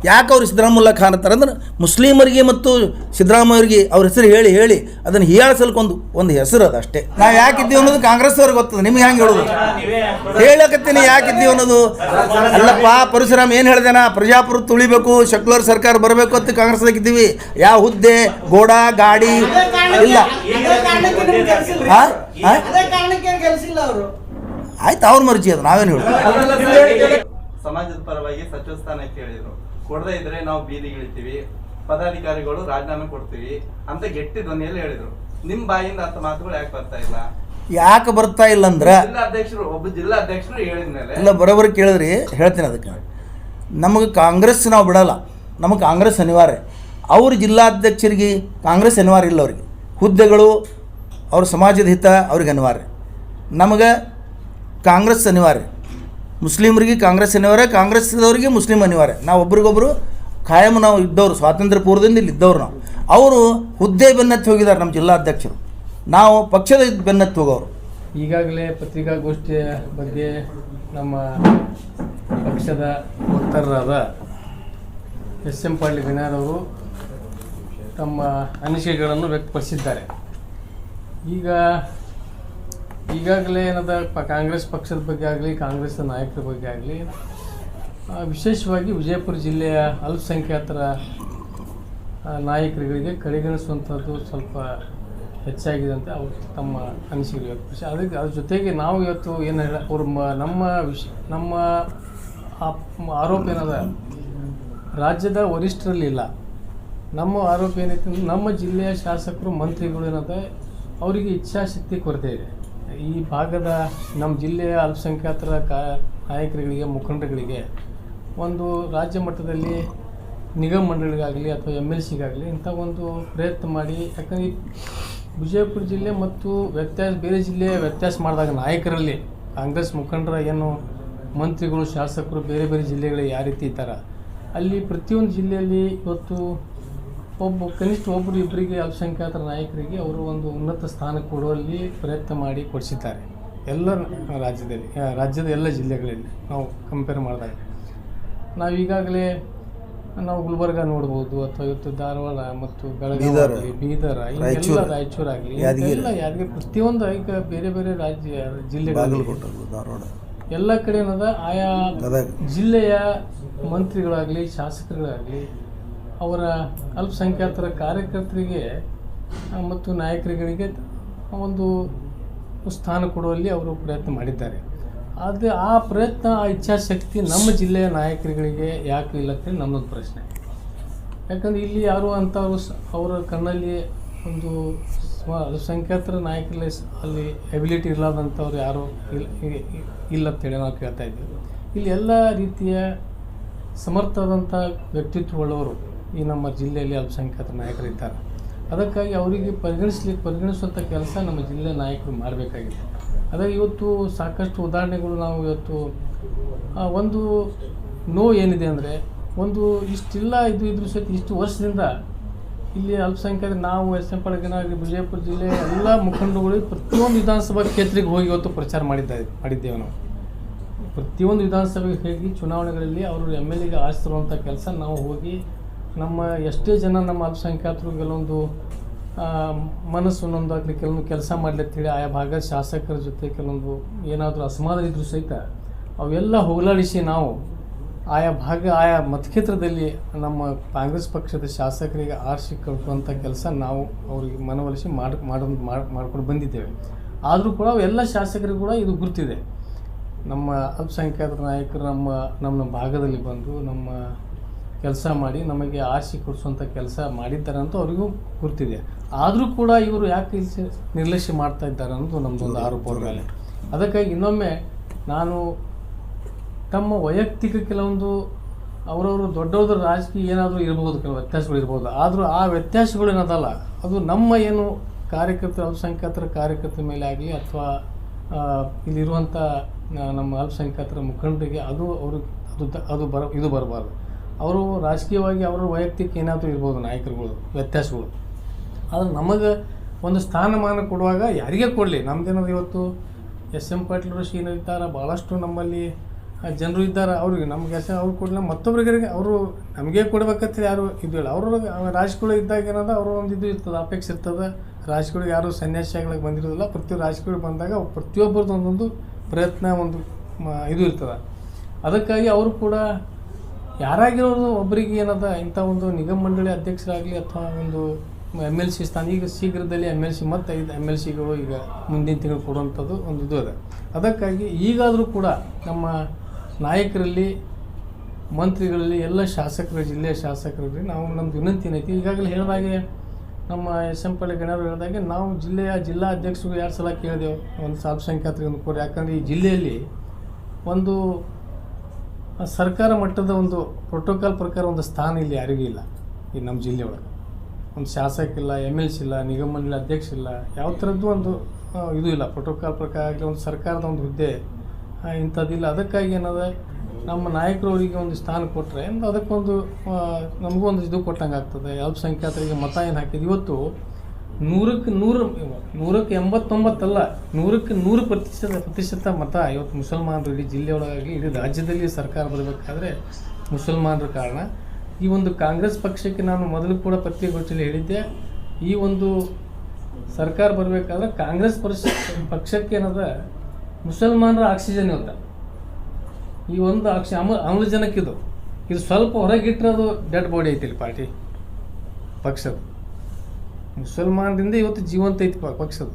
ಯಾಕೆ ಅವ್ರು ಸಿದ್ದರಾಮುಲ್ಲಾ ಖಾನ್ ಅಂತಾರೆ ಅಂದ್ರೆ, ಮುಸ್ಲಿಮರಿಗೆ ಮತ್ತು ಸಿದ್ದರಾಮಯ್ಯರಿಗೆ ಅವ್ರ ಹೆಸರು ಹೇಳಿ ಅದನ್ನು ಹೀಯಾಳಿಸಲ್ಕೊಂದು ಒಂದು ಹೆಸರು ಅದು ಅಷ್ಟೇ. ನಾವು ಯಾಕಿದ್ದೀವಿ ಅನ್ನೋದು ಕಾಂಗ್ರೆಸ್ ಅವ್ರಿಗೆ ಗೊತ್ತದ, ನಿಮ್ಗೆ ಹೆಂಗೆ ಹೇಳೋದು? ಹೇಳಕತ್ತೀನಿ ಯಾಕಿದ್ದೀವಿ ಅನ್ನೋದು. ಅಲ್ಲಪ್ಪ ಪರಶುರಾಮ್ ಏನು ಹೇಳ್ದೇನಾ, ಪ್ರಜಾಪ್ರಭುತ್ವ ತುಳಿಬೇಕು, ಸೆಕ್ಯುಲರ್ ಸರ್ಕಾರ ಬರಬೇಕು ಅಂತ ಕಾಂಗ್ರೆಸ್ದಾಗಿದ್ದೀವಿ. ಯಾವ ಹುದ್ದೆ, ಗೋಡ, ಗಾಡಿ ಇಲ್ಲ. ಆಯ್ತು, ಅವ್ರ ಮರ್ಜಿ ಅದು, ನಾವೇನು ಹೇಳೋದು? ಸಮಾಜದ ಪರವಾಗಿ ಸಚಿವ ಸ್ಥಾನ ಕೇಳಿದ್ರು, ಕೊಡದೇ ಇದ್ರೆ ನಾವು ಬೀದಿಗಿಳಿತೀವಿ, ಪದಾಧಿಕಾರಿಗಳು ರಾಜೀನಾಮೆ ಕೊಡ್ತೀವಿ ಅಂತ ಗಟ್ಟಿ ಧ್ವನಿಯಲ್ಲಿ ಹೇಳಿದ್ರು. ನಿಮ್ ಬಾಯಿಂದ ಅಂತ ಮಾತುಗಳು ಯಾಕೆ ಬರ್ತಾ ಇಲ್ಲ? ಯಾಕೆ ಬರ್ತಾ ಇಲ್ಲ ಅಂದ್ರೆ, ಒಬ್ಬ ಜಿಲ್ಲಾ ಅಧ್ಯಕ್ಷರು ಹೇಳಿದ್ಮೇಲೆ ಎಲ್ಲ ಬರೋಬ್ಬರಿ ಕೇಳಿದ್ರಿ, ಹೇಳ್ತೀನಿ. ಅದಕ್ಕೆ ನಮಗೆ ಕಾಂಗ್ರೆಸ್ ನಾವು ಬಿಡಲ್ಲ, ನಮಗೆ ಕಾಂಗ್ರೆಸ್ ಅನಿವಾರ್ಯ. ಅವ್ರ ಜಿಲ್ಲಾಧ್ಯಕ್ಷರಿಗೆ ಕಾಂಗ್ರೆಸ್ ಅನಿವಾರ್ಯ ಇಲ್ಲ. ಅವ್ರಿಗೆ ಹುದ್ದೆಗಳು, ಅವ್ರ ಸಮಾಜದ ಹಿತ ಅವ್ರಿಗೆ ಅನಿವಾರ್ಯ. ನಮಗೆ ಕಾಂಗ್ರೆಸ್ ಅನಿವಾರ್ಯ. ಮುಸ್ಲಿಮರಿಗೆ ಕಾಂಗ್ರೆಸ್ ಅನಿವಾರ್ಯ, ಕಾಂಗ್ರೆಸ್ದವರಿಗೆ ಮುಸ್ಲಿಂ ಅನಿವಾರ್ಯ. ನಾವು ಒಬ್ರಿಗೊಬ್ಬರು ಖಾಯಂ ನಾವು ಇದ್ದವರು, ಸ್ವಾತಂತ್ರ್ಯ ಪೂರ್ವದಿಂದ ಇಲ್ಲಿ ಇದ್ದವ್ರು ನಾವು. ಅವರು ಹುದ್ದೆ ಬೆನ್ನತ್ತಿ ಹೋಗಿದ್ದಾರೆ ನಮ್ಮ ಜಿಲ್ಲಾಧ್ಯಕ್ಷರು, ನಾವು ಪಕ್ಷದ ಬೆನ್ನತ್ತಿ ಹೋಗೋರು. ಈಗಾಗಲೇ ಪತ್ರಿಕಾಗೋಷ್ಠಿಯ ಬಗ್ಗೆ ನಮ್ಮ ಪಕ್ಷದ ವಕ್ತಾರರಾದ SM ಪಾಟೀಲ್ ಗಣ್ಯರವರು ತಮ್ಮ ಅನಿಸಿಕೆಗಳನ್ನು ವ್ಯಕ್ತಪಡಿಸಿದ್ದಾರೆ. ಈಗಾಗಲೇ ಏನದ ಕಾಂಗ್ರೆಸ್ ಪಕ್ಷದ ಬಗ್ಗೆ ಆಗಲಿ, ಕಾಂಗ್ರೆಸ್ ನಾಯಕರ ಬಗ್ಗೆ ಆಗಲಿ, ವಿಶೇಷವಾಗಿ ವಿಜಯಪುರ ಜಿಲ್ಲೆಯ ಅಲ್ಪಸಂಖ್ಯಾತರ ನಾಯಕರುಗಳಿಗೆ ಕಡೆಗಣಿಸುವಂಥದ್ದು ಸ್ವಲ್ಪ ಹೆಚ್ಚಾಗಿದೆ ಅಂತ ಅವರು ತಮ್ಮ ಅನಿಸಿಕೆ ವ್ಯಕ್ತಪಡಿಸಿ. ಅದ್ರ ಜೊತೆಗೆ ನಾವು ಇವತ್ತು ಏನು ಅವ್ರ ನಮ್ಮ ಆರೋಪ ಏನದ, ರಾಜ್ಯದ ವರಿಷ್ಠರಲ್ಲಿಲ್ಲ. ನಮ್ಮ ಆರೋಪ ಏನೈತೆ ಅಂದರೆ, ನಮ್ಮ ಜಿಲ್ಲೆಯ ಶಾಸಕರು, ಮಂತ್ರಿಗಳು ಏನದ, ಅವರಿಗೆ ಇಚ್ಛಾಶಕ್ತಿ ಕೊರತೆ ಇದೆ. ಈ ಭಾಗದ ನಮ್ಮ ಜಿಲ್ಲೆಯ ಅಲ್ಪಸಂಖ್ಯಾತರ ನಾಯಕರುಗಳಿಗೆ, ಮುಖಂಡರುಗಳಿಗೆ ಒಂದು ರಾಜ್ಯ ಮಟ್ಟದಲ್ಲಿ ನಿಗಮ ಮಂಡಳಿಗಾಗಲಿ ಅಥವಾ MLCಗಾಗಲಿ ಇಂಥ ಒಂದು ಪ್ರಯತ್ನ ಮಾಡಿ. ಯಾಕಂದರೆ ವಿಜಯಪುರ ಜಿಲ್ಲೆ ಮತ್ತು ಬೇರೆ ಜಿಲ್ಲೆಯ ವ್ಯತ್ಯಾಸ ಮಾಡಿದಾಗ ನಾಯಕರಲ್ಲಿ ಕಾಂಗ್ರೆಸ್ ಮುಖಂಡರ ಏನು ಮಂತ್ರಿಗಳು, ಶಾಸಕರು ಬೇರೆ ಬೇರೆ ಜಿಲ್ಲೆಗಳಿಗೆ ಯಾವ ರೀತಿ ಇದ್ದಾರೆ, ಅಲ್ಲಿ ಪ್ರತಿಯೊಂದು ಜಿಲ್ಲೆಯಲ್ಲಿ ಇವತ್ತು ಕನಿಷ್ಠ ಒಬ್ಬರು ಇಬ್ಬರಿಗೆ ಅಲ್ಪಸಂಖ್ಯಾತರ ನಾಯಕರಿಗೆ ಅವರು ಒಂದು ಉನ್ನತ ಸ್ಥಾನ ಕೊಡುವಲ್ಲಿ ಪ್ರಯತ್ನ ಮಾಡಿ ಕೊಡಿಸಿದ್ದಾರೆ. ಎಲ್ಲ ರಾಜ್ಯದ ಎಲ್ಲ ಜಿಲ್ಲೆಗಳಲ್ಲಿ ನಾವು ಕಂಪೇರ್ ಮಾಡಿದಾಗ ನಾವು ಈಗಾಗಲೇ ಗುಲ್ಬರ್ಗ ನೋಡ್ಬೋದು, ಅಥವಾ ಇವತ್ತು ಧಾರವಾಡ ಮತ್ತು ಬೆಳಗಾವಿ, ಬೀದರ್, ಎಲ್ಲ ರಾಯಚೂರಾಗಲಿ, ಎಲ್ಲ ಯಾದಗಿರಿ, ಪ್ರತಿಯೊಂದು ಈಗ ಬೇರೆ ಬೇರೆ ಜಿಲ್ಲೆಗಳು, ಎಲ್ಲ ಕಡೆ ಏನದ ಆಯಾ ಜಿಲ್ಲೆಯ ಮಂತ್ರಿಗಳಾಗಲಿ, ಶಾಸಕರುಗಳಾಗಲಿ ಅವರ ಅಲ್ಪಸಂಖ್ಯಾತರ ಕಾರ್ಯಕರ್ತರಿಗೆ ಮತ್ತು ನಾಯಕರುಗಳಿಗೆ ಒಂದು ಸ್ಥಾನ ಕೊಡುವಲ್ಲಿ ಅವರು ಪ್ರಯತ್ನ ಮಾಡಿದ್ದಾರೆ. ಆದರೆ ಆ ಪ್ರಯತ್ನ, ಆ ಇಚ್ಛಾಶಕ್ತಿ ನಮ್ಮ ಜಿಲ್ಲೆಯ ನಾಯಕರುಗಳಿಗೆ ಯಾಕೆ ಇಲ್ಲ ಅಂತೇಳಿ ನನ್ನೊಂದು ಪ್ರಶ್ನೆ. ಯಾಕಂದರೆ ಇಲ್ಲಿ ಯಾರು ಅಂಥವ್ರು ಅವರ ಕಣ್ಣಲ್ಲಿ ಒಂದು ಅಲ್ಪಸಂಖ್ಯಾತರ ನಾಯಕರಲ್ಲಿ ಅಲ್ಲಿ ಎಬಿಲಿಟಿ ಇರಲಾರ್ದಂಥವ್ರು ಯಾರು ಇಲ್ಲ ಅಂತೇಳಿ ನಾವು ಕೇಳ್ತಾ ಇದ್ದೀವಿ. ಇಲ್ಲಿ ಎಲ್ಲ ರೀತಿಯ ಸಮರ್ಥವಾದಂಥ ವ್ಯಕ್ತಿತ್ವವುಳ್ಳವರು ಈ ನಮ್ಮ ಜಿಲ್ಲೆಯಲ್ಲಿ ಅಲ್ಪಸಂಖ್ಯಾತರ ನಾಯಕರಿದ್ದಾರೆ. ಅದಕ್ಕಾಗಿ ಅವರಿಗೆ ಪರಿಗಣಿಸುವಂಥ ಕೆಲಸ ನಮ್ಮ ಜಿಲ್ಲೆಯ ನಾಯಕರು ಮಾಡಬೇಕಾಗಿದೆ. ಅದಾಗಿ ಇವತ್ತು ಸಾಕಷ್ಟು ಉದಾಹರಣೆಗಳು ನಾವು ಇವತ್ತು ಒಂದು ನೋವು ಏನಿದೆ ಅಂದರೆ, ಒಂದು ಇಷ್ಟಿಲ್ಲ ಇದ್ರ ಸಹಿತ ಇಷ್ಟು ವರ್ಷದಿಂದ ಇಲ್ಲಿ ಅಲ್ಪಸಂಖ್ಯಾತ ನಾವು SM ಪಾಟೀಲ್ ವಿಜಯಪುರ ಜಿಲ್ಲೆಯ ಎಲ್ಲ ಮುಖಂಡರುಗಳು ಪ್ರತಿಯೊಂದು ವಿಧಾನಸಭಾ ಕ್ಷೇತ್ರಕ್ಕೆ ಹೋಗಿ ಇವತ್ತು ಪ್ರಚಾರ ಮಾಡಿದ್ದೇವೆ. ನಾವು ಪ್ರತಿಯೊಂದು ವಿಧಾನಸಭೆಗೆ ಹೋಗಿ ಚುನಾವಣೆಗಳಲ್ಲಿ ಅವರು MLAಗೆ ಆರಿಸಿರುವಂಥ ಕೆಲಸ ನಾವು ಹೋಗಿ ನಮ್ಮ ಎಷ್ಟೇ ಜನ ನಮ್ಮ ಅಲ್ಪಸಂಖ್ಯಾತರು ಕೆಲವೊಂದು ಮನಸ್ಸು ನೊಂದಾಗಲಿ ಕೆಲವೊಂದು ಕೆಲಸ ಮಾಡಲಿತ್ತೇಳಿ ಆಯಾ ಭಾಗದ ಶಾಸಕರ ಜೊತೆ ಕೆಲವೊಂದು ಏನಾದರೂ ಅಸಮಾಧಾನ ಇದ್ರೂ ಸಹಿತ ಅವೆಲ್ಲ ಹೋಗಲಾಡಿಸಿ ನಾವು ಆಯಾ ಆಯಾ ಮತಕ್ಷೇತ್ರದಲ್ಲಿ ನಮ್ಮ ಕಾಂಗ್ರೆಸ್ ಪಕ್ಷದ ಶಾಸಕರಿಗೆ ಆರಿಸಿ ಕಟ್ಟುವಂಥ ಕೆಲಸ ನಾವು ಅವರಿಗೆ ಮನವೊಲಿಸಿ ಮಾಡ್ಕೊಂಡು ಬಂದಿದ್ದೇವೆ. ಆದರೂ ಕೂಡ ಎಲ್ಲ ಶಾಸಕರಿಗೂ ಕೂಡ ಇದು ಗುರ್ತಿದೆ. ನಮ್ಮ ಅಲ್ಪಸಂಖ್ಯಾತರ ನಾಯಕರು ನಮ್ಮ ಭಾಗದಲ್ಲಿ ಬಂದು ನಮ್ಮ ಕೆಲಸ ಮಾಡಿ ನಮಗೆ ಆರಿಸಿ ಕೊಡಿಸುವಂಥ ಕೆಲಸ ಮಾಡಿದ್ದಾರೆ ಅಂತ ಅವರಿಗೂ ಗುರ್ತಿದೆ. ಆದರೂ ಕೂಡ ಇವರು ಯಾಕೆ ನಿರ್ಲಕ್ಷ್ಯ ಮಾಡ್ತಾ ಇದ್ದಾರೆ ಅನ್ನೋದು ನಮ್ಮದೊಂದು ಆರೋಪ ಅವ್ರ ಮೇಲೆ. ಅದಕ್ಕಾಗಿ ಇನ್ನೊಮ್ಮೆ ನಾನು ತಮ್ಮ ವೈಯಕ್ತಿಕ ಕೆಲವೊಂದು ಅವರವರು ದೊಡ್ಡವ್ರ ರಾಜಕೀಯ ಏನಾದರೂ ಇರ್ಬೋದು, ಕೆಲವು ವ್ಯತ್ಯಾಸಗಳು ಇರ್ಬೋದು. ಆದರೂ ಆ ವ್ಯತ್ಯಾಸಗಳು ಏನದಲ್ಲ, ಅದು ನಮ್ಮ ಏನು ಕಾರ್ಯಕರ್ತರ ಅಲ್ಪಸಂಖ್ಯಾತರ ಕಾರ್ಯಕರ್ತರ ಮೇಲೆ ಆಗಲಿ ಅಥವಾ ಇಲ್ಲಿರುವಂಥ ನಮ್ಮ ಅಲ್ಪಸಂಖ್ಯಾತರ ಮುಖಂಡರಿಗೆ ಇದು ಬರಬಾರ್ದು. ಅವರು ರಾಜಕೀಯವಾಗಿ ಅವರ ವೈಯಕ್ತಿಕ ಏನಾದರೂ ಇರ್ಬೋದು ನಾಯಕರುಗಳು ವ್ಯತ್ಯಾಸಗಳು. ಆದರೆ ನಮಗೆ ಒಂದು ಸ್ಥಾನಮಾನ ಕೊಡುವಾಗ ಯಾರಿಗೇ ಕೊಡಲಿ, ನಮ್ಮದೇನಾದ್ರು ಇವತ್ತು SM ಪಾಟೀಲ್ ಶೀನ ಇದ್ದಾರೆ, ಭಾಳಷ್ಟು ನಮ್ಮಲ್ಲಿ ಜನರು ಇದ್ದಾರೆ. ಅವ್ರಿಗೆ ನಮಗೆ ಅವ್ರು ಕೊಡಲಿಲ್ಲ, ಮತ್ತೊಬ್ಬರಿಗೆ ಅವರು ನಮಗೆ ಕೊಡ್ಬೇಕಂತ ಯಾರು ಇದಿಲ್ಲ. ಅವ್ರೊಳಗೆ ರಾಜಕೀಯ ಇದ್ದಾಗ ಏನದ ಅವ್ರ ಒಂದು ಇದು ಇರ್ತದೆ, ಅಪೇಕ್ಷೆ ಇರ್ತದೆ. ರಾಜಕೀಯ ಯಾರು ಸನ್ಯಾಸಿಗಳಾಗಿ ಬಂದಿರೋದಿಲ್ಲ. ರಾಜಕೀಯ ಬಂದಾಗ ಪ್ರತಿಯೊಬ್ಬರದ್ದು ಒಂದೊಂದು ಪ್ರಯತ್ನ ಒಂದು ಇದು ಇರ್ತದೆ. ಅದಕ್ಕಾಗಿ ಅವರು ಕೂಡ ಯಾರಾಗಿರೋದು ಒಬ್ಬರಿಗೆ ಏನದ ಇಂಥ ಒಂದು ನಿಗಮ ಮಂಡಳಿ ಅಧ್ಯಕ್ಷರಾಗಲಿ ಅಥವಾ ಒಂದು MLC ಸ್ಥಾನ, ಈಗ ಶೀಘ್ರದಲ್ಲಿ MLC ಮತ್ತು 5 MLCಗಳು ಈಗ ಮುಂದಿನ ತಿಂಗಳು ಕೊಡುವಂಥದ್ದು ಒಂದು ಇದು ಇದೆ. ಅದಕ್ಕಾಗಿ ಈಗಾದರೂ ಕೂಡ ನಮ್ಮ ನಾಯಕರಲ್ಲಿ, ಮಂತ್ರಿಗಳಲ್ಲಿ, ಎಲ್ಲ ಶಾಸಕರು, ಜಿಲ್ಲೆಯ ಶಾಸಕರಲ್ಲಿ ನಾವು ನಮ್ಮದು ವಿನಂತಿ ಏನೈತಿ, ಈಗಾಗಲೇ ಹೇಳಿದಾಗೆ ನಮ್ಮ SM ಪಾಟೀಲ್ ಗಣ್ಯರು ಹೇಳಿದಾಗೆ ನಾವು ಜಿಲ್ಲಾ ಅಧ್ಯಕ್ಷರು 2 ಸಲ ಕೇಳಿದೆವು ಒಂದು ಅಲ್ಪಸಂಖ್ಯಾತರಿಗೆ ಒಂದು ಕೋರಿ. ಯಾಕಂದರೆ ಈ ಜಿಲ್ಲೆಯಲ್ಲಿ ಒಂದು ಸರ್ಕಾರ ಮಟ್ಟದ ಒಂದು ಪ್ರೋಟೋಕಾಲ್ ಪ್ರಕಾರ ಒಂದು ಸ್ಥಾನ ಇಲ್ಲಿ ಯಾರಿಗೂ ಇಲ್ಲ. ಈ ನಮ್ಮ ಜಿಲ್ಲೆಯೊಳಗೆ ಒಂದು ಶಾಸಕ ಇಲ್ಲ, MLC ಇಲ್ಲ, ನಿಗಮ ಮಂಡಳಿ ಅಧ್ಯಕ್ಷ ಇಲ್ಲ, ಯಾವ ಥರದ್ದು ಒಂದು ಇದು ಇಲ್ಲ. ಪ್ರೋಟೋಕಾಲ್ ಪ್ರಕಾರ ಆಗಲಿ ಒಂದು ಸರ್ಕಾರದ ಒಂದು ಹುದ್ದೆ ಇಂಥದ್ದಿಲ್ಲ. ಅದಕ್ಕಾಗಿ ಏನದ ನಮ್ಮ ನಾಯಕರು ಅವರಿಗೆ ಒಂದು ಸ್ಥಾನ ಕೊಟ್ಟರೆ ಅದಕ್ಕೊಂದು ನಮಗೂ ಒಂದು ಇದು ಕೊಟ್ಟಂಗೆ ಆಗ್ತದೆ. ಅಲ್ಪಸಂಖ್ಯಾತರಿಗೆ ಮತ ಏನು ಹಾಕಿದ್ದು ಇವತ್ತು 100ಕ್ಕೆ 89 ಅಲ್ಲ, 100ಕ್ಕೆ 100% ಮತ ಇವತ್ತು ಮುಸಲ್ಮಾನರು ಇಡೀ ಜಿಲ್ಲೆಯೊಳಗಾಗಿ ಇಡೀ ರಾಜ್ಯದಲ್ಲಿ ಸರ್ಕಾರ ಬರಬೇಕಾದ್ರೆ ಮುಸಲ್ಮಾನರ ಕಾರಣ. ಈ ಒಂದು ಕಾಂಗ್ರೆಸ್ ಪಕ್ಷಕ್ಕೆ ನಾನು ಮೊದಲು ಕೂಡ ಪತ್ರಿಕಾಗೋಷ್ಠಿಯಲ್ಲಿ ಹೇಳಿದ್ದೆ, ಈ ಒಂದು ಸರ್ಕಾರ ಬರಬೇಕಾದ್ರೆ ಕಾಂಗ್ರೆಸ್ ಪಕ್ಷಕ್ಕೆ ಏನದ ಮುಸಲ್ಮಾನರ ಆಕ್ಸಿಜನ್ ಇವತ್ತ ಈ ಒಂದು ಆಮ್ಲಜನಕ್ಕಿದು ಇದು ಸ್ವಲ್ಪ ಹೊರಗಿಟ್ಟರೆ ಅದು ಡೆಡ್ ಬಾಡಿ ಐತಿ ಇಲ್ಲಿ ಪಾರ್ಟಿ ಪಕ್ಷದ. ಮುಸಲ್ಮಾನರಿಂದ ಇವತ್ತು ಜೀವಂತ ಐತಿ ಪಕ್ಷದ.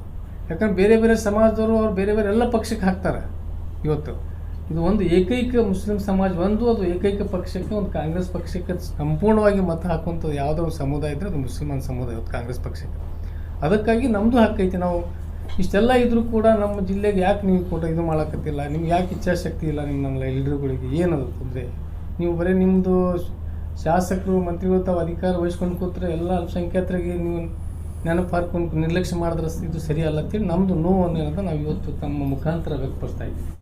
ಯಾಕಂದ್ರೆ ಬೇರೆ ಬೇರೆ ಸಮಾಜದವರು ಅವ್ರು ಬೇರೆ ಬೇರೆ ಎಲ್ಲ ಪಕ್ಷಕ್ಕೆ ಹಾಕ್ತಾರೆ. ಇವತ್ತು ಇದು ಒಂದು ಏಕೈಕ ಮುಸ್ಲಿಂ ಸಮಾಜ ಅದು ಏಕೈಕ ಪಕ್ಷಕ್ಕೆ, ಒಂದು ಕಾಂಗ್ರೆಸ್ ಪಕ್ಷಕ್ಕೆ ಸಂಪೂರ್ಣವಾಗಿ ಮತ ಹಾಕುವಂಥದ್ದು ಯಾವುದೋ ಒಂದು ಸಮುದಾಯ ಇದ್ದರೆ ಅದು ಮುಸಲ್ಮಾನ ಸಮುದಾಯ ಇವತ್ತು ಕಾಂಗ್ರೆಸ್ ಪಕ್ಷಕ್ಕೆ. ಅದಕ್ಕಾಗಿ ನಮ್ಮದು ಹಕ್ಕೈತಿ. ನಾವು ಇಷ್ಟೆಲ್ಲ ಇದ್ರೂ ಕೂಡ ನಮ್ಮ ಜಿಲ್ಲೆಗೆ ಯಾಕೆ ನೀವು ಇದು ಮಾಡೋಕ್ಕತ್ತಿಲ್ಲ, ನಿಮ್ಗೆ ಯಾಕೆ ಇಚ್ಛಾಶಕ್ತಿ ಇಲ್ಲ ನಮ್ಮ ಲೀಡರ್ಗಳಿಗೆ, ಏನದು ತೊಂದರೆ? ನೀವು ಬರೀ ನಿಮ್ಮದು ಶಾಸಕರು ಮಂತ್ರಿಗಳು ತಾವು ಅಧಿಕಾರ ವಹಿಸ್ಕೊಂಡು ಕೂತ್ರೆ ಎಲ್ಲ ಅಲ್ಪಸಂಖ್ಯಾತರಿಗೆ ನೀವು ನೆನಪು ಹಾರ್ಕೊಂಡು ನಿರ್ಲಕ್ಷ್ಯ ಮಾಡಿದ್ರೆ ಇದು ಸರಿಯಲ್ಲ ಅಂತೇಳಿ ನಮ್ಮದು ನೋವನ್ನು ಏನಂತ ನಾವು ಇವತ್ತು ತಮ್ಮ ಮುಖಾಂತರ ವ್ಯಕ್ತಪಡಿಸ್ತಾ ಇದ್ದೀವಿ.